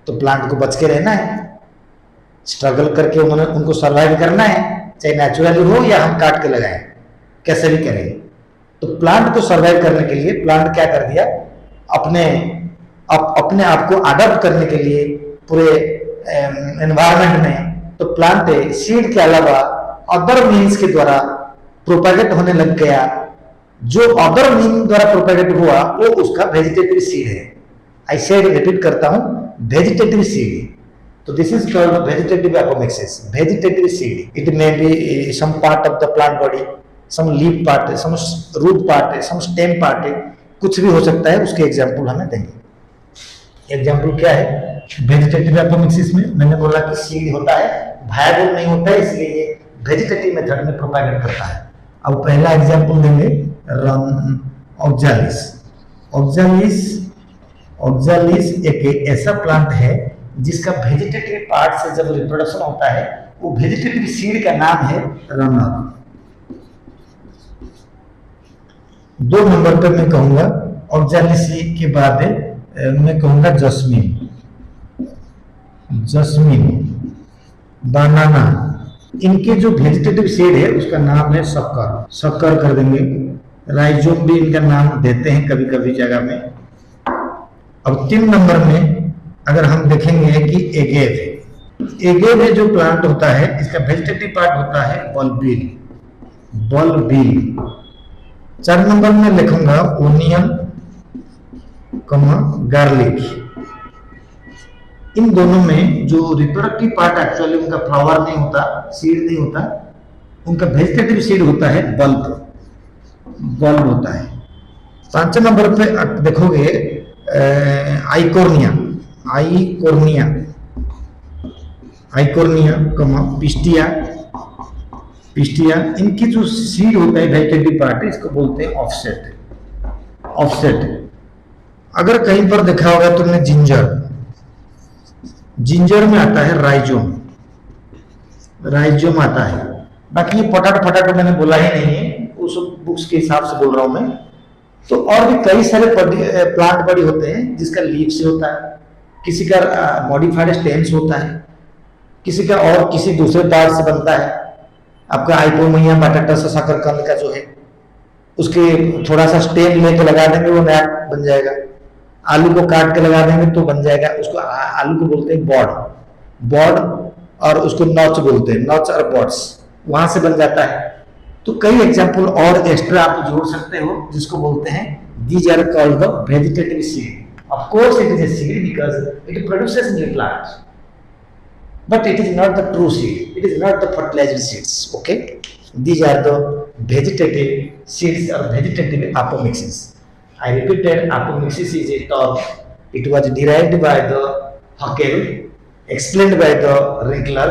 तो प्लांट को बच के रहना है, स्ट्रगल करके उनको सर्वाइव करना है, चाहे नेचुरली हो या हम काट के लगाएं, कैसे भी करें। तो प्लांट को सर्वाइव करने के लिए प्लांट क्या कर दिया, अपने आप को अडॉप्ट करने के लिए पूरे एनवायरनमेंट में, तो प्लांट सीड के अलावा अदर मीन्स के द्वारा प्रोपेगेट होने लग गया। जो अदर मीन द्वारा प्रोपेगेट हुआ वो उसका वेजिटेटिव सीड है। आई सेड, रिपीट करता हूं, वेजिटेटिव सीड। तो this is called vegetative apomixis, vegetative seed. It may be some part of the plant body, some leaf part, some root part, some stem part, कुछ भी हो सकता है। उसके एग्जाम्पल हमें देंगे। एग्जाम्पल क्या है वेजिटेटिव एपोमिक्सिस में? मैंने बोला कि सीड होता है, वायबल नहीं होता है, इसलिए ये वेजिटेटिव मेथड में प्रोपेगेट करता है। अब पहला एग्जाम्पल देंगे ऑक्जालिस। ऑक्जालिस एक ऐसा प्लांट है जिसका वेजिटेटिव पार्ट से जब रिप्रोडक्शन होता है, वो वेजिटेटिव सीड का नाम है रनर। 2 नंबर पे मैं कहूंगा ऑक्जालिस के बाद मैं कहूंगा जस्मीन, जस्मीन, बनाना। इनके जो वेजिटेटिव सीड है उसका नाम है शक्कर, शक्कर कर देंगे। राइजोम भी इनका नाम देते हैं कभी कभी जगह में। अब 3 नंबर में अगर हम देखेंगे कि एगेव, एगेव जो प्लांट होता है इसका वेजिटेटिव पार्ट होता है बल्बिल, बल्बिल। 4 नंबर में लिखूंगा ओनियन, गार्लिक। इन दोनों में जो रिप्रोडक्टिव पार्ट एक्चुअली उनका फ्लावर नहीं होता, सीड नहीं होता, उनका वेजिटेटिव सीड होता है बल्ब, बल्ब होता है। 5 नंबर पे देखोगे Eichhornia, Eichhornia, Eichhornia, pistia, pistia. इनकी जो सीड होता है वेजिटेटिव पार्ट, इसको बोलते हैं ऑफसेट, ऑफसेट। अगर कहीं पर देखा होगा तुमने जिंजर, जिंजर में आता है राइजोम, राइजोम आता है। बाकी ये पटाटो मैंने बोला ही नहीं है, उस बुक्स के हिसाब से बोल रहा हूं मैं। तो और भी कई सारे प्लांट बड़ी होते हैं जिसका लीफ से होता है, किसी का मॉडिफाइड स्टेम्स होता है, किसी का और किसी दूसरे पार्ट से बनता है। आपका आइपोमिया बटाटा शकरकंद का जो है उसके थोड़ा सा स्टेम लेके लगा देंगे, वो नया बन जाएगा। आलू को काट के लगा देंगे तो बन जाएगा, उसको आलू को बोलते हैं बॉड, बॉड, और उसको नॉच बोलते हैं, नॉच और बॉड्स, वहां से बन जाता है। तो कई एग्जांपल और एक्स्ट्रा आप जोड़ सकते हो जिसको बोलते हैं these are called the vegetative seed. Of course it is a seed because it produces new plants, but it is not the true seed, it is not the fertilizer seeds. Okay, these are the vegetative seeds or vegetative apomixis. I repeated, apomixis is a term, it was derived by the Haeckel, explained by the Rickler.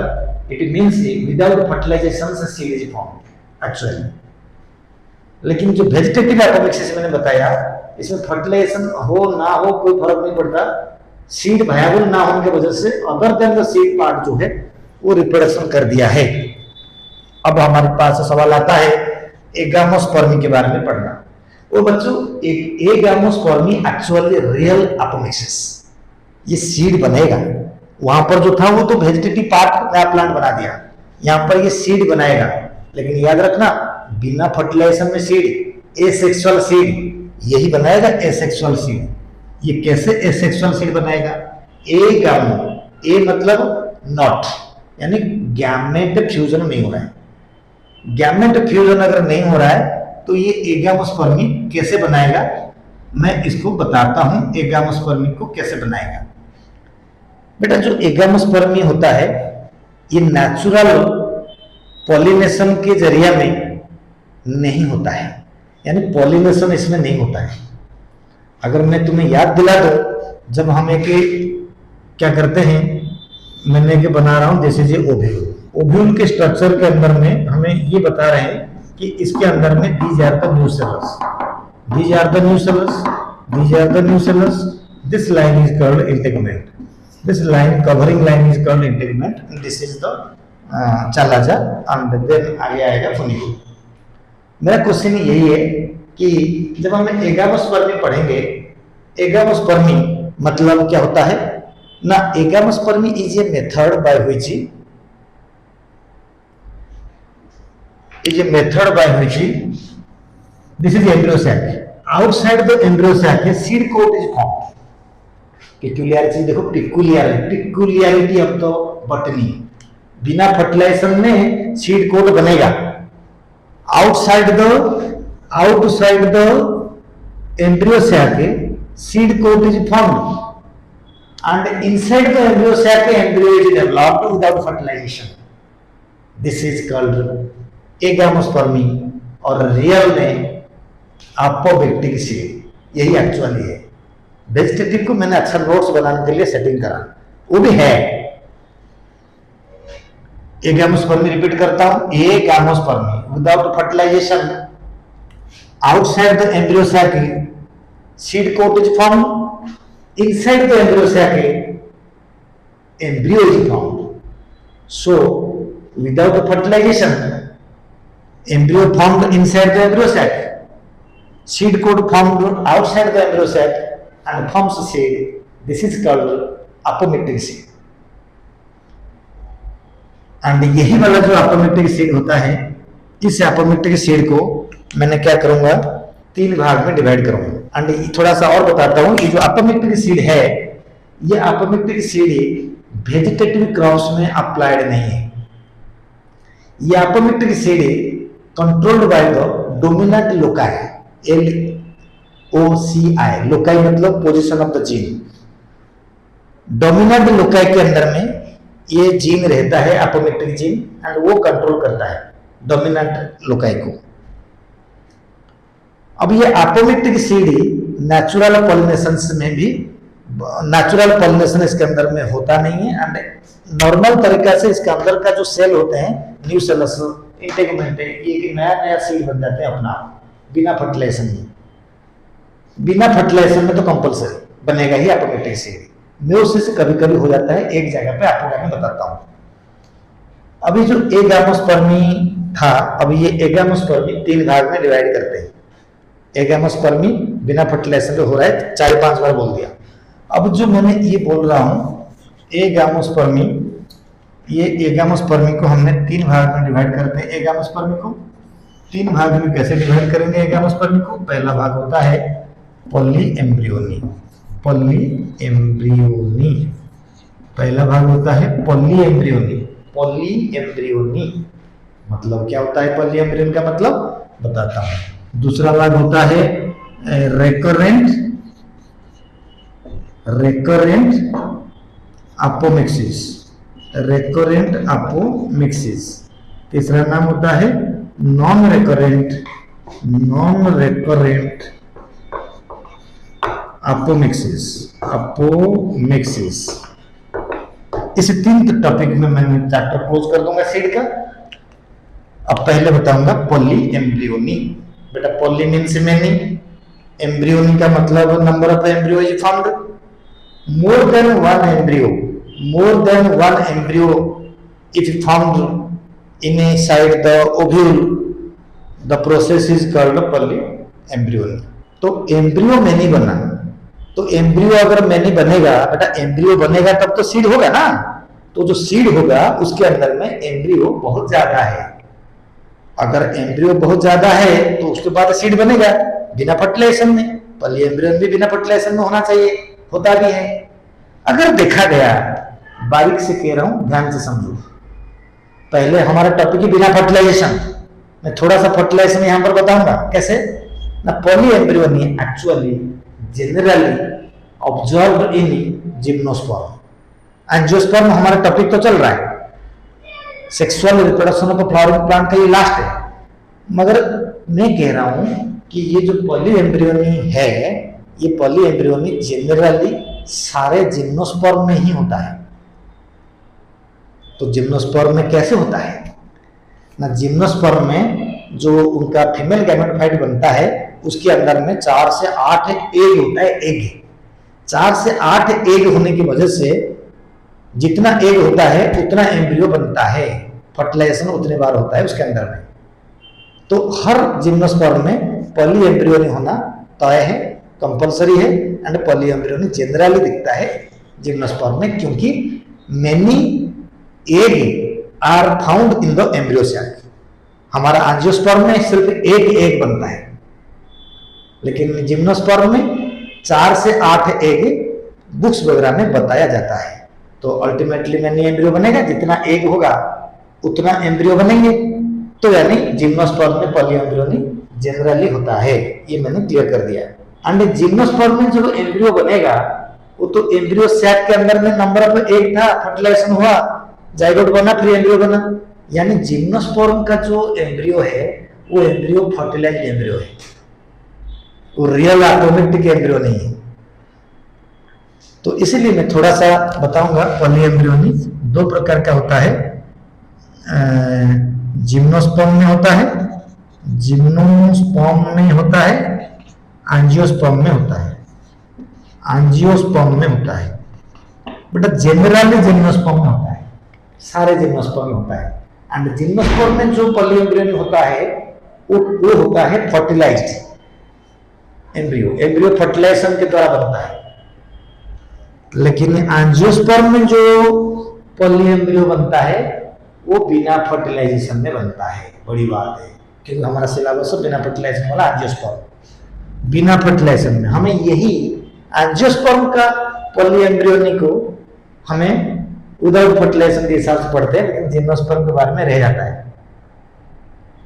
It means without fertilization the seed is formed actually. लेकिन जो vegetative apomixis मैंने बताया, इसमें fertilisation हो ना हो कोई फर्क नहीं पड़ता, सीड वायबल ना होने की वजह से other than the seed part जो है वो रिप्रोडक्शन कर दिया है। अब हमारे पास सवाल आता है एगामोस्पर्मी के बारे में पढ़ना। वो बच्चों, एक एगामोस्पर्मी एक्चुअली रियल एपोमिक्सिस, ये सीड बनेगा। वहां पर जो था वो तो वेजिटेटिव पार्ट नया प्लांट बना दिया, यहाँ पर ये सीड बनाएगा। लेकिन याद रखना, बिना फर्टिलाइजेशन में सीड, एसेक्सुअल सीड यही बनाएगा, एसेक्सुअल सीड। ये कैसे एसेक्सुअल सीड बनाएगा? एगामो, ए मतलब नॉट, यानी गैमेट फ्यूजन नहीं हो रहा है। गैमेट फ्यूजन अगर नहीं हो रहा है तो ये एगामोस्पर्मी कैसे बनाएगा, मैं इसको बताता हूं एगामोस्पर्मी को कैसे बनाएगा। बेटा, जो एगामोस्पर्मी होता है ये नेचुरल पॉलिनेशन के जरिए में नहीं होता है, यानी पॉलिनेशन इसमें नहीं होता है। अगर मैं तुम्हें याद दिला दूं, जब हम एक क्या करते हैं, मैंने एक बना रहा हूं जैसे ये ओव्यूल, ओव्यूल के स्ट्रक्चर के अंदर में हमें ये बता रहे हैं कि इसके अंदर में these are the nucellus, these are the nucellus, these are the nucellus, this line is called integument, this line covering line is called integument, this is the chalaza, and then आगे आएगा फुनिकुल। मेरा question यही है कि जब हम एगामोस्पर्मी पढ़ेंगे, एगामोस्पर्मी मतलब क्या होता है ना, agamospermy is a method by which this is embryo sac, outside the embryo sac a seed coat is formed. Peculiarity देखो, पिक्यूलियरिटी ऑफ द बॉटनी, बिना फर्टिलाइजेशन में सीड कोट बनेगा। Outside the embryo sac seed coat is formed, and inside the embryo sac embryo is developed without fertilization. This is called एगामोस्पर्मी, और real में अपोबैक्टिक seed यही actually है। Vegetative को मैंने अच्छा नोट्स बनाने के लिए सेटिंग करा, वो भी है। एगामोस्पर्मी रिपीट करता हूं, agamospermy without fertilization, outside the embryo sac seed coat is formed, inside the embryo sac embryo is formed. So without the fertilization, embryo formed inside the embryo sac, seed coat formed outside the embryo sac and forms seed. This is called apomictic seed. And यही वाला जो apomictic seed होता है, इस apomictic seed को मैंने क्या करूंगा, 3 भाग में डिवाइड करूंगा। एंड थोड़ा सा और बताता हूं, ये जो एपोमिक्टिक सीड है, ये एपोमिक्टिक सीड वेजिटेटिव क्रॉप्स में अप्लाइड नहीं है। ये apomictic seed controlled by the dominant loci, LOCI, loci मतलब position of the gene. Dominant loci के अंदर में ये जीन रहता है, एपोमिक्टिक जीन, एंड वो कंट्रोल करता है डोमिनेंट लोकाई को। अब ये एपोमिक्टिक सीड नेचुरल पॉलिनेशन में भी, नेचुरल पॉलिनेशन इसके अंदर में होता नहीं है, एंड नॉर्मल तरीका से इसके अंदर का जो सेल होते हैं, न्यू सेल्स इंटेगमेंट, ये नया सीड बन जाते हैं अपना, बिना फर्टिलाइजेशन में। बिना फर्टिलाइजेशन में तो कंपल्सरी बनेगा ही एपोमिक्टिक सीड। म्यूसिस कभी कभी हो जाता है एक जगह पे, आपको मैं बताता हूं। अभी जो एगामोस्पर्मी था, अभी ये एगामोस्पर्मी 3 भाग में डिवाइड करते हैं। एगामोस्पर्मी बिना फर्टिलाइजेशन पे हो रहा है, 4-5 बार बोल दिया। अब जो मैंने ये बोल रहा हूं एगामोस्पर्मी, ये एगामोस्पर्मी को हमने 3 भाग में डिवाइड करते हैं। एगामोस्पर्मी को 3 भाग में कैसे डिवाइड करेंगे? एगामोस्पर्मी को पहला भाग होता है पॉलीएम्ब्रियोनी, पॉलीएम्ब्रियोनी पहला भाग होता है पॉलीएम्ब्रियोनी। पॉलीएम्ब्रियोनी मतलब क्या होता है? पॉलीएम्ब्रियोन का मतलब बताता हूं। दूसरा भाग होता है रेकरेंट अपोमिक्सिस, रेकरेंट अपोमिक्सिस। तीसरा नाम होता है नॉन रेकरेंट अपोमिक्सिस, अपोमिक्सिस। इस 3 टॉपिक में मैं चैप्टर क्लोज कर दूंगा सीड का। अब पहले बताऊंगा पॉलीएम्ब्रियोनी। बेटा पॉली मीन्स मेनी, एम्ब्रियोनी का मतलब number of embryo is found. More than one embryo if found inside the ovule, the process is called polyembryony. तो एम्ब्रियो मेनी बना, तो एम्ब्रियो अगर मैनी बनेगा, बेटा एम्ब्रियो बनेगा तब तो सीड होगा ना। तो जो सीड होगा उसके अंदर में एम्ब्रियो बहुत ज्यादा है। अगर एम्ब्रियो बहुत ज्यादा है तो उसके बाद सीड बनेगा बिना फर्टिलाइजेशन में। पॉलीएम्ब्रियन भी बिना फर्टिलाइजेशन में होना चाहिए, होता भी है। अगर देखा गया, बारीक से कह रहा हूं, ध्यान से समझो। पहले हमारा टॉपिक है बिना फर्टिलाइजेशन, मैं थोड़ा सा फर्टिलाइजेशन यहां पर बताऊंगा कैसे ना। Polyembryony actually generally observed in gymnosperm. Angiosperm हमारा टॉपिक तो चल रहा है, sexual reproduction of flowering plant का ये लास्ट है। मगर मैं कह रहा हूं कि ये जो पॉलीएम्ब्रियोनी है, ये पॉलीएम्ब्रियोनी जनरली सारे जिम्नोस्पर्म में ही होता है। तो जिम्नोस्पर्म में कैसे होता है ना? जिम्नोस्पर्म में जो उनका फीमेल गैमेटोफाइट बनता है, उसके अंदर में 4 से 8 एग होता है। एग 4 से 8 एग होने की वजह से जितना एग होता है उतना एम्ब्रियो बनता है, फर्टिलाइजेशन उतने बार होता है उसके अंदर में। तो हर जिम्नोस्पर्म में पॉलीएम्ब्रियोनी होना तय है, कंपलसरी है। एंड पॉलीएम्ब्रियोनी जनरली दिखता है जिम्नोस्पर्म में, क्योंकि many egg are found in the embryo sac. हमारा एंजियोस्पर्म में सिर्फ एक एग बनता है, लेकिन जिम्नोस्पर्म में 4 से 8 एग बुक्स वगैरह में बताया जाता है। तो अल्टीमेटली मैनी एम्ब्रियो बनेगा, जितना एग होगा उतना एम्ब्रियो बनेंगे। तो यानी जिम्नोस्पर्म में पॉलीएम्ब्रियोनी जनरली होता है, ये मैंने क्लियर कर दिया। एंड जिम्नोस्पर्म में जो एम्ब्रियो बनेगा वो तो एम्ब्रियो सैक के अंदर में नंबर ऑफ एग था, फर्टिलाइजेशन हुआ, जाइगोट बना, फिर एम्ब्रियो बना। यानी जिम्नोस्पर्म का जो एम्ब्रियो है वो एम्ब्रियो फर्टिलाइज्ड एम्ब्रियो है, वो रियल एपोमिक्टिक एम्ब्रियो नहीं है। तो इसीलिए मैं थोड़ा सा बताऊंगा। पॉलीएम्ब्रियोनी 2 प्रकार का होता है, जिम्नोस्पर्म में होता है, जिम्नोस्पर्म में होता है, एंजियोस्पर्म में होता है। एंजियोस्पर्म में होता है। बेटा जनरली जिम्नोस्पर्म में होता है, सारे जिम्नोस्पर्म में होता है। एंड जिम्नोस्पर्म में जो पॉलीएम्ब्रियो होता है वो होता है फर्टिलाइज्ड एम्ब्रियो। एम्ब्रियो फर्टिलाइजेशन के द्वारा बनता है। लेकिन एंजियोस्पर्म में जो पॉलीएम्ब्रियो बनता है वो बिना फर्टिलाइजेशन में बनता है। बड़ी बात है, क्योंकि हमारा सिलेबस है बिना फर्टिलाइजेशन वाला एंजियोस्पर्म। बिना फर्टिलाइजेशन में हमें यही एंजियोस्पर्म का पॉलीएम्ब्रियोनी को हमें विदाउट फर्टिलाइजेशन के हिसाब से पढ़ते हैं, लेकिन जिम्नोस्पर्म के बारे में रह जाता है।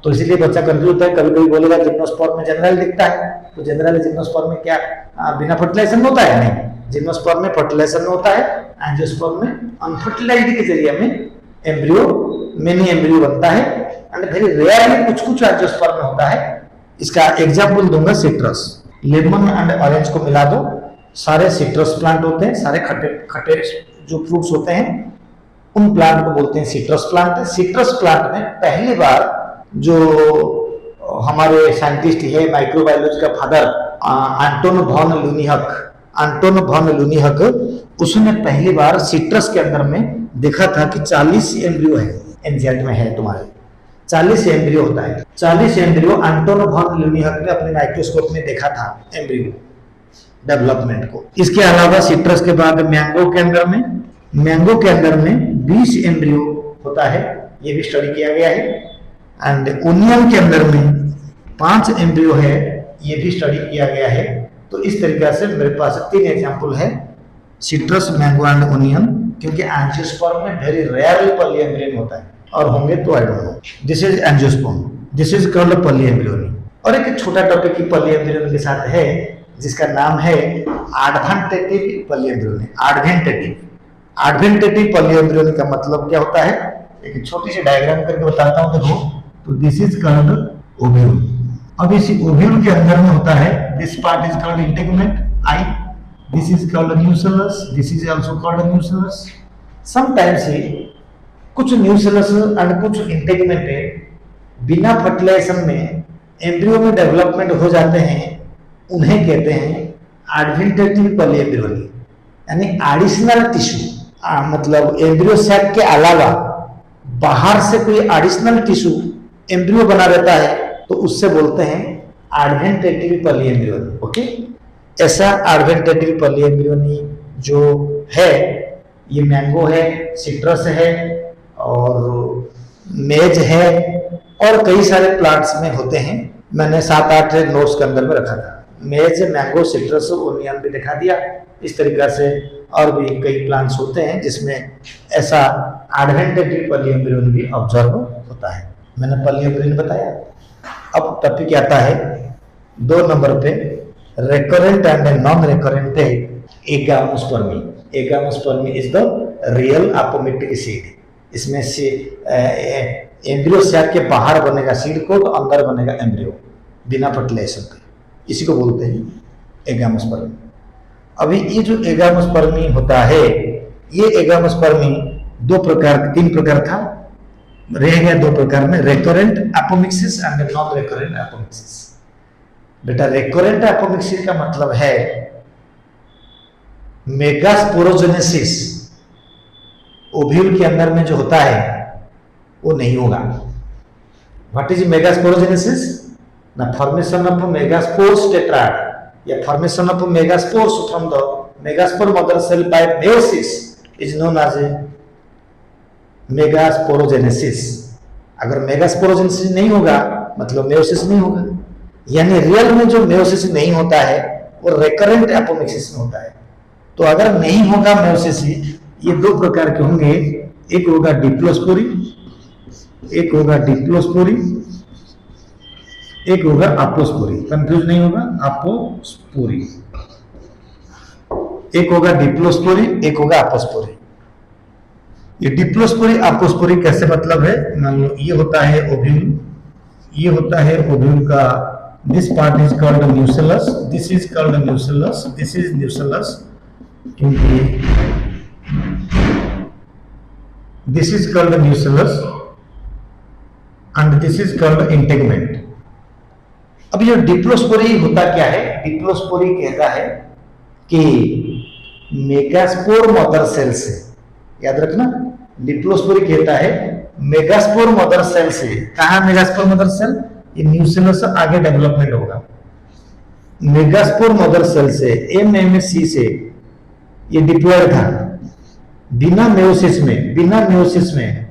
तो इसीलिए बच्चा कंफ्यूज होता है, कभी कभी बोलेगा जिम्नोस्पर्म में जनरल दिखता है, तो जनरल जिम्नोस्पर्म में क्या बिना फर्टिलाइजेशन में होता है? नहीं, जिम्नोस्पर्म में फर्टिलाइजेशन में होता है, एंजियोस्पर्म में अनफर्टिलाइज्ड के जरिए में एम्ब्रियो मिनी एम्ब्रियो बनता है। एंड वेरी रेयरली कुछ कुछ एंजियोस्पर्म में होता है। इसका एग्जांपल दूंगा सिट्रस। लेमन एंड ऑरेंज को मिला दो, सारे सिट्रस प्लांट होते हैं, सारे खट्टे खट्टे जो फ्रूट्स होते हैं उन प्लांट को बोलते हैं सिट्रस प्लांट। सिट्रस प्लांट में पहली बार जो हमारे साइंटिस्ट है, माइक्रोबायोलॉजी का फादर एंटोन वॉन लूनिहक, उसने पहली बार सिट्रस के अंदर में देखा था कि 40 एम्ब्रियो है। एनसीईआरटी में है तुम्हारे, 40 एम्ब्रियो होता है। 40 एम्ब्रियो एंटोन वॉन लूनिहक ने अपने माइक्रोस्कोप में देखा था एम्ब्रियो डेवलपमेंट को। इसके अलावा सिट्रस के बाद मैंगो के अंदर में 20 एम्ब्रियो होता है, ये भी स्टडी किया गया है। एंड ओनियन के अंदर में 5 एम्ब्रियो है, ये भी स्टडी किया गया है। तो इस तरीके से मेरे पास 3 एग्जांपल है, सिट्रस, मैंगो एंड ओनियन। क्योंकि एंजियोस्पर्म में वेरी रेयरली पॉलीएम्ब्रियोनी होता है, और होंगे तो I don't know. This is angiosperm, this is called polyembryony. और एक छोटा टॉपिक की पॉलीएम्ब्रियोनी के साथ है जिसका नाम है एडवेंटेटिव पॉलीएम्ब्रियोनी। एडवेंटेटिव पॉलीएम्ब्रियोनी का मतलब क्या होता है, एक छोटी सी डायग्राम करके बताता हूं। देखो, तो दिस इज कॉल्ड ओव्यूल। अब इस ओव्यूल के अंदर में होता है, this part is called integument I, this is called nucellus, this is also called nucellus. Sometimes कुछ न्यूसेलस एंड कुछ इंटेगुमेंट बिना फर्टिलाइजेशन में एम्ब्रियो में डेवलपमेंट हो जाते हैं, उन्हें कहते हैं एडवेंटेटिव पॉलीएम्ब्रियोनी, यानी एडिशनल टिश्यू। मतलब एम्ब्रियो सैक के अलावा बाहर से कोई एडिशनल टिश्यू एम्ब्रियो बना रहता है, तो उससे बोलते हैं एडवेंटेटिव पॉलीएम्ब्रियोनी। ओके, ऐसा एडवेंटेटिव पॉलीएम्ब्रियोनी जो है, ये मैंगो है, सिट्रस है, और मेज है, और कई सारे प्लांट्स में होते हैं। मैंने 7-8 नोट्स के अंदर में रखा था। मेज, मैंगो, सिट्रस, ओनियन भी दिखा दिया। इस तरीके से और भी कई प्लांट्स होते हैं जिसमें ऐसा एडवेंटेटिव पॉलीएम्ब्रियोनी भी ऑब्जर्व होता है। मैंने पॉलीएम्ब्रियोनी बताया। अब टॉपिक आता है 2 नंबर पे, recurrent and non recurrent agamospermy. Agamospermy is the real apomictic seed. इसमें से एम्ब्रियो सैक के बाहर बनेगा सीड को, तो अंदर बनेगा एम्ब्रियो बिना फर्टिलाइजेशन के। इसी को बोलते हैं एगामोस्पर्मी। अभी ये जो एगामोस्पर्मी होता है, ये एगामोस्पर्मी 3 प्रकार था, रह गया 2 प्रकार में, recurrent apomixis and non recurrent apomixis. बेटा रेकरेंट एपोमिक्सिस का मतलब है मेगास्पोरोजेनेसिस ओव्यूल के अंदर में जो होता है वो नहीं होगा। What is megasporogenesis? ना फॉर्मेशन ऑफ मेगास्पोर्स टेट्राड या formation of megaspores from the megaspore mother cell by meiosis is known as megasporogenesis. अगर मेगास्पोरोजेनेसिस नहीं होगा मतलब मेयोसिस नहीं होगा। यानी रियल में जो मेयोसिस नहीं होता है वो रेकरेंट एपोमिक्सिस में होता है। तो अगर नहीं होगा मेयोसिस, ये 2 प्रकार के होंगे, एक होगा डिप्लोस्पोरी, एक होगा डिप्लोस्पोरी, एक होगा अपोस्पोरी। कंफ्यूज नहीं होगा, अपोस्पोरी। एक होगा डिप्लोस्पोरी, एक होगा अपोस्पोरी। ये डिप्लोस्पोरी अपोस्पोरी कैसे मतलब है? मान लो ये होता है ओव्यूल, ये होता है ओव्यूल का, this part is called nucellus, this is called nucellus, this is nucellus, क्योंकि this is called nucellus and this is called integument. अब ये डिप्लोस्पोरी होता क्या है? डिप्लोस्पोरी कहता है कि मेगास्पोर मदर सेल से, याद रखना, डिप्लोस्पोरी कहता है मेगास्पोर मदर सेल से। कहा मेगास्पोर मदर सेल? ये न्यूसेलर से आगे डेवलपमेंट होगा। मेगास्पोर मदर सेल से MMC से ये डिप्लॉयड था बिना मेयोसिस में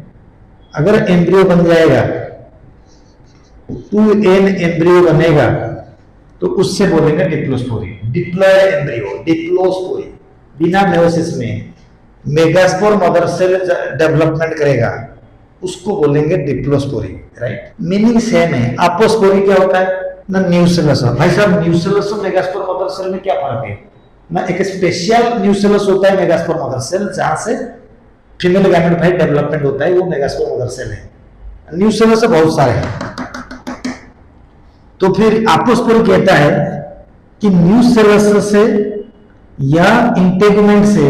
अगर एम्ब्रियो बन जाएगा, 2N एम्ब्रियो बनेगा, तो उससे बोलेंगे डिप्लोस्पोरी। डिप्लॉयड एम्ब्रियो, डिप्लोस्पोरी, बिना मेयोसिस में मेगास्पोर मदर सेल डेवलपमेंट करेगा, उसको बोलेंगे डिप्लोस्पोरी। राइट, मीनिंग सेम है। अपोस्पोरी क्या होता है ना? न्यूसेलस। भाई साहब, न्यूसेलस और मेगास्पोर मदर सेल में क्या फर्क है ना? एक स्पेशल न्यूसेलस होता है मेगास्पोर मदर सेल, जहां से फीमेल गैमेटोफाइट डेवलपमेंट होता है, वो मेगास्पोर मदर सेल है। न्यूसेलस से बहुत सारे हैं। तो फिर अपोस्पोरी कहता है कि न्यूसेलस से या इंटेगुमेंट से,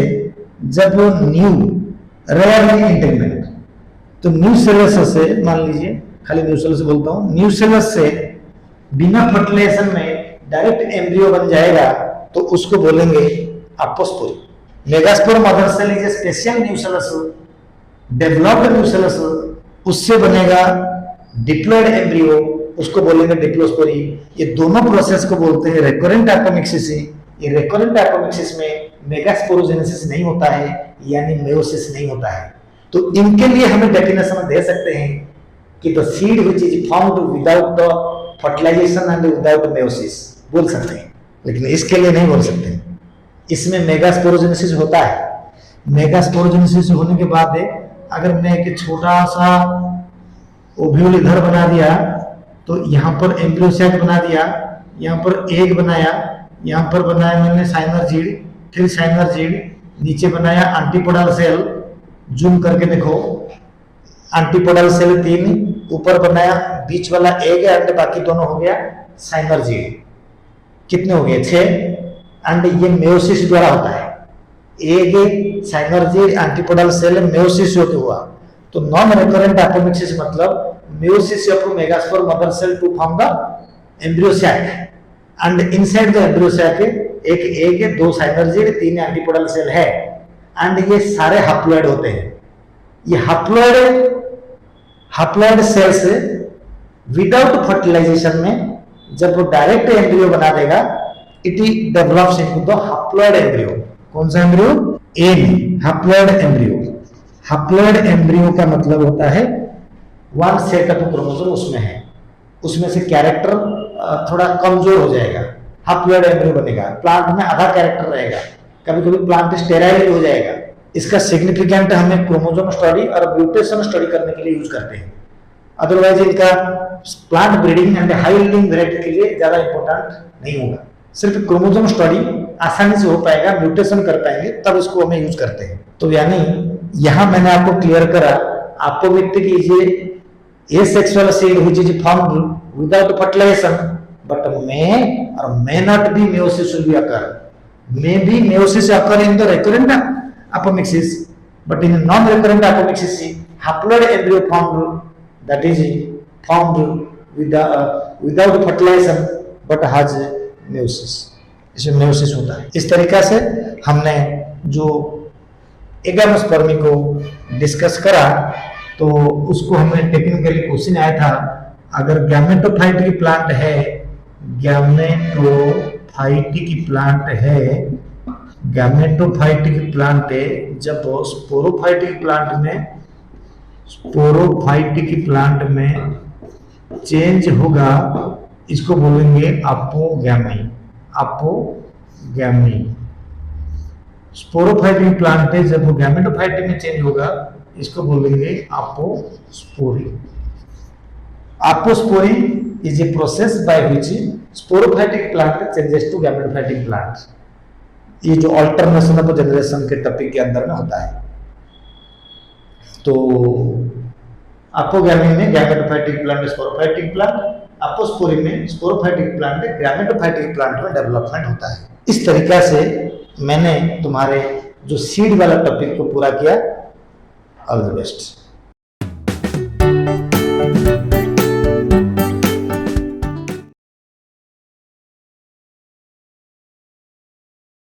जब न्यू रेयरली इंटेगुमेंट, तो न्यूसेलस से, मान लीजिए खाली न्यूसेलस से बोलता हूं, न्यूसेलस से बिना फर्टिलाइजेशन में डायरेक्ट एम्ब्रियो बन जाएगा, तो उसको बोलेंगे apospory. Megaspore mother cell is a special nucellus, developed nucellus, उससे बनेगा डिप्लॉयड एम्ब्रियो, उसको बोलेंगे डिप्लोस्पोरी। ये दोनों प्रोसेस को बोलते हैं रेकरेंट एपोमिक्सिस। ये रेकरेंट एपोमिक्सिस में मेगास्पोरोजेनेसिस नहीं होता है, यानी मेयोसिस नहीं होता है। तो इनके लिए हमें डेफिनेशन दे सकते हैं कि the seed which is found without the fertilization and without meiosis, बोल सकते हैं, लेकिन इसके लिए नहीं बोल सकते। इसमें मेगास्पोरोजेनेसिस होता है। मेगास्पोरोजेनेसिस होने के बाद अगर मैं एक छोटा सा ओव्यूल इधर बना दिया, तो यहाँ पर एम्ब्रियो सैक बना दिया, यहाँ पर एग बनाया, यहाँ पर बनाया मैंने साइनरजीड, फिर साइनरजीड, नीचे बनाया एंटीपोडल सेल, जूम करके देखो, एंटीपोडल सेल 3, ऊपर बनाया बीच वाला एग एंड बाकी दोनों हो गया साइनरजीड। कितने हो गए? 6। एंड ये मेयोसिस द्वारा होता है। एग, साइनरजीड, एंटीपोडल सेल मेयोसिस होते हुआ। तो नॉन रिकरेंट एपोमिक्सिस मतलब meiosis of megaspore mother cell to form the embryo sac, and inside the embryo sac एक एग, 2 साइनरजीड, 3 एंटीपोडल सेल है, एंड ये सारे हैप्लॉइड होते हैं। ये हैप्लॉइड सेल्स विदाउट फर्टिलाइजेशन में जब वो डायरेक्ट एम्ब्रियो बना देगा, it develops into the haploid embryo. कौन सा embryo? An, haploid embryo. Haploid embryo का मतलब होता है वन सेट ऑफ क्रोमोसोम उसमें है, उसमें से कैरेक्टर थोड़ा कमजोर हो जाएगा, हैप्लॉइड एम्ब्रियो बनेगा। प्लांट में आधा कैरेक्टर रहेगा, कभी कभी प्लांट स्टेराइल हो जाएगा। इसका सिग्निफिकेंट हमें क्रोमोसोम स्टडी और म्यूटेशन स्टडी करने के लिए यूज करते हैं। अदरवाइज इनका plant breeding and high yielding variety के लिए ज्यादा इंपॉर्टेंट नहीं होगा। सिर्फ क्रोमोसोम स्टडी आसानी से हो पाएगा, म्यूटेशन कर पाएंगे, तब इसको हमें यूज करते हैं। तो यानी यहां मैंने आपको क्लियर करा, आपको व्यक्त कीजिए asexual seed which is formed without fertilization but may or may not be meiosis will be occur. May be meiosis occur in the recurrent apomixis, but in non-recurrent apomixis haploid embryo formed, that is formed without fertilization but has meiosis. इसमें meiosis होता है। इस तरीका से हमने जो एगामोस्पर्मी को discuss करा, तो उसको हमें टेक्निकली क्वेश्चन आया था, अगर गैमेटोफाइट की प्लांट है, गैमेटोफाइट की प्लांट है, गैमेटोफाइट की प्लांट है, जब स्पोरोफाइट की प्लांट में चेंज होगा, इसको बोलेंगे अपोगैमी। अपोगैमी स्पोरोफाइट की प्लांट है, जब वो गैमेटोफाइट में चेंज होगा, इसको बोलेंगे apospory. Apospory is a process by which sporophytic plant changes to gametophytic plant. ये जो अल्टरनेशन ऑफ जनरेशन के टॉपिक के अंदर में होता है। तो अपोगैमी में gametophytic plant sporophytic plant, apospory में स्पोरोफाइटिक प्लांट गैमेटोफाइटिक प्लांट में डेवलपमेंट होता है। इस तरीका से मैंने तुम्हारे जो सीड वाला टॉपिक को पूरा किया। All the best.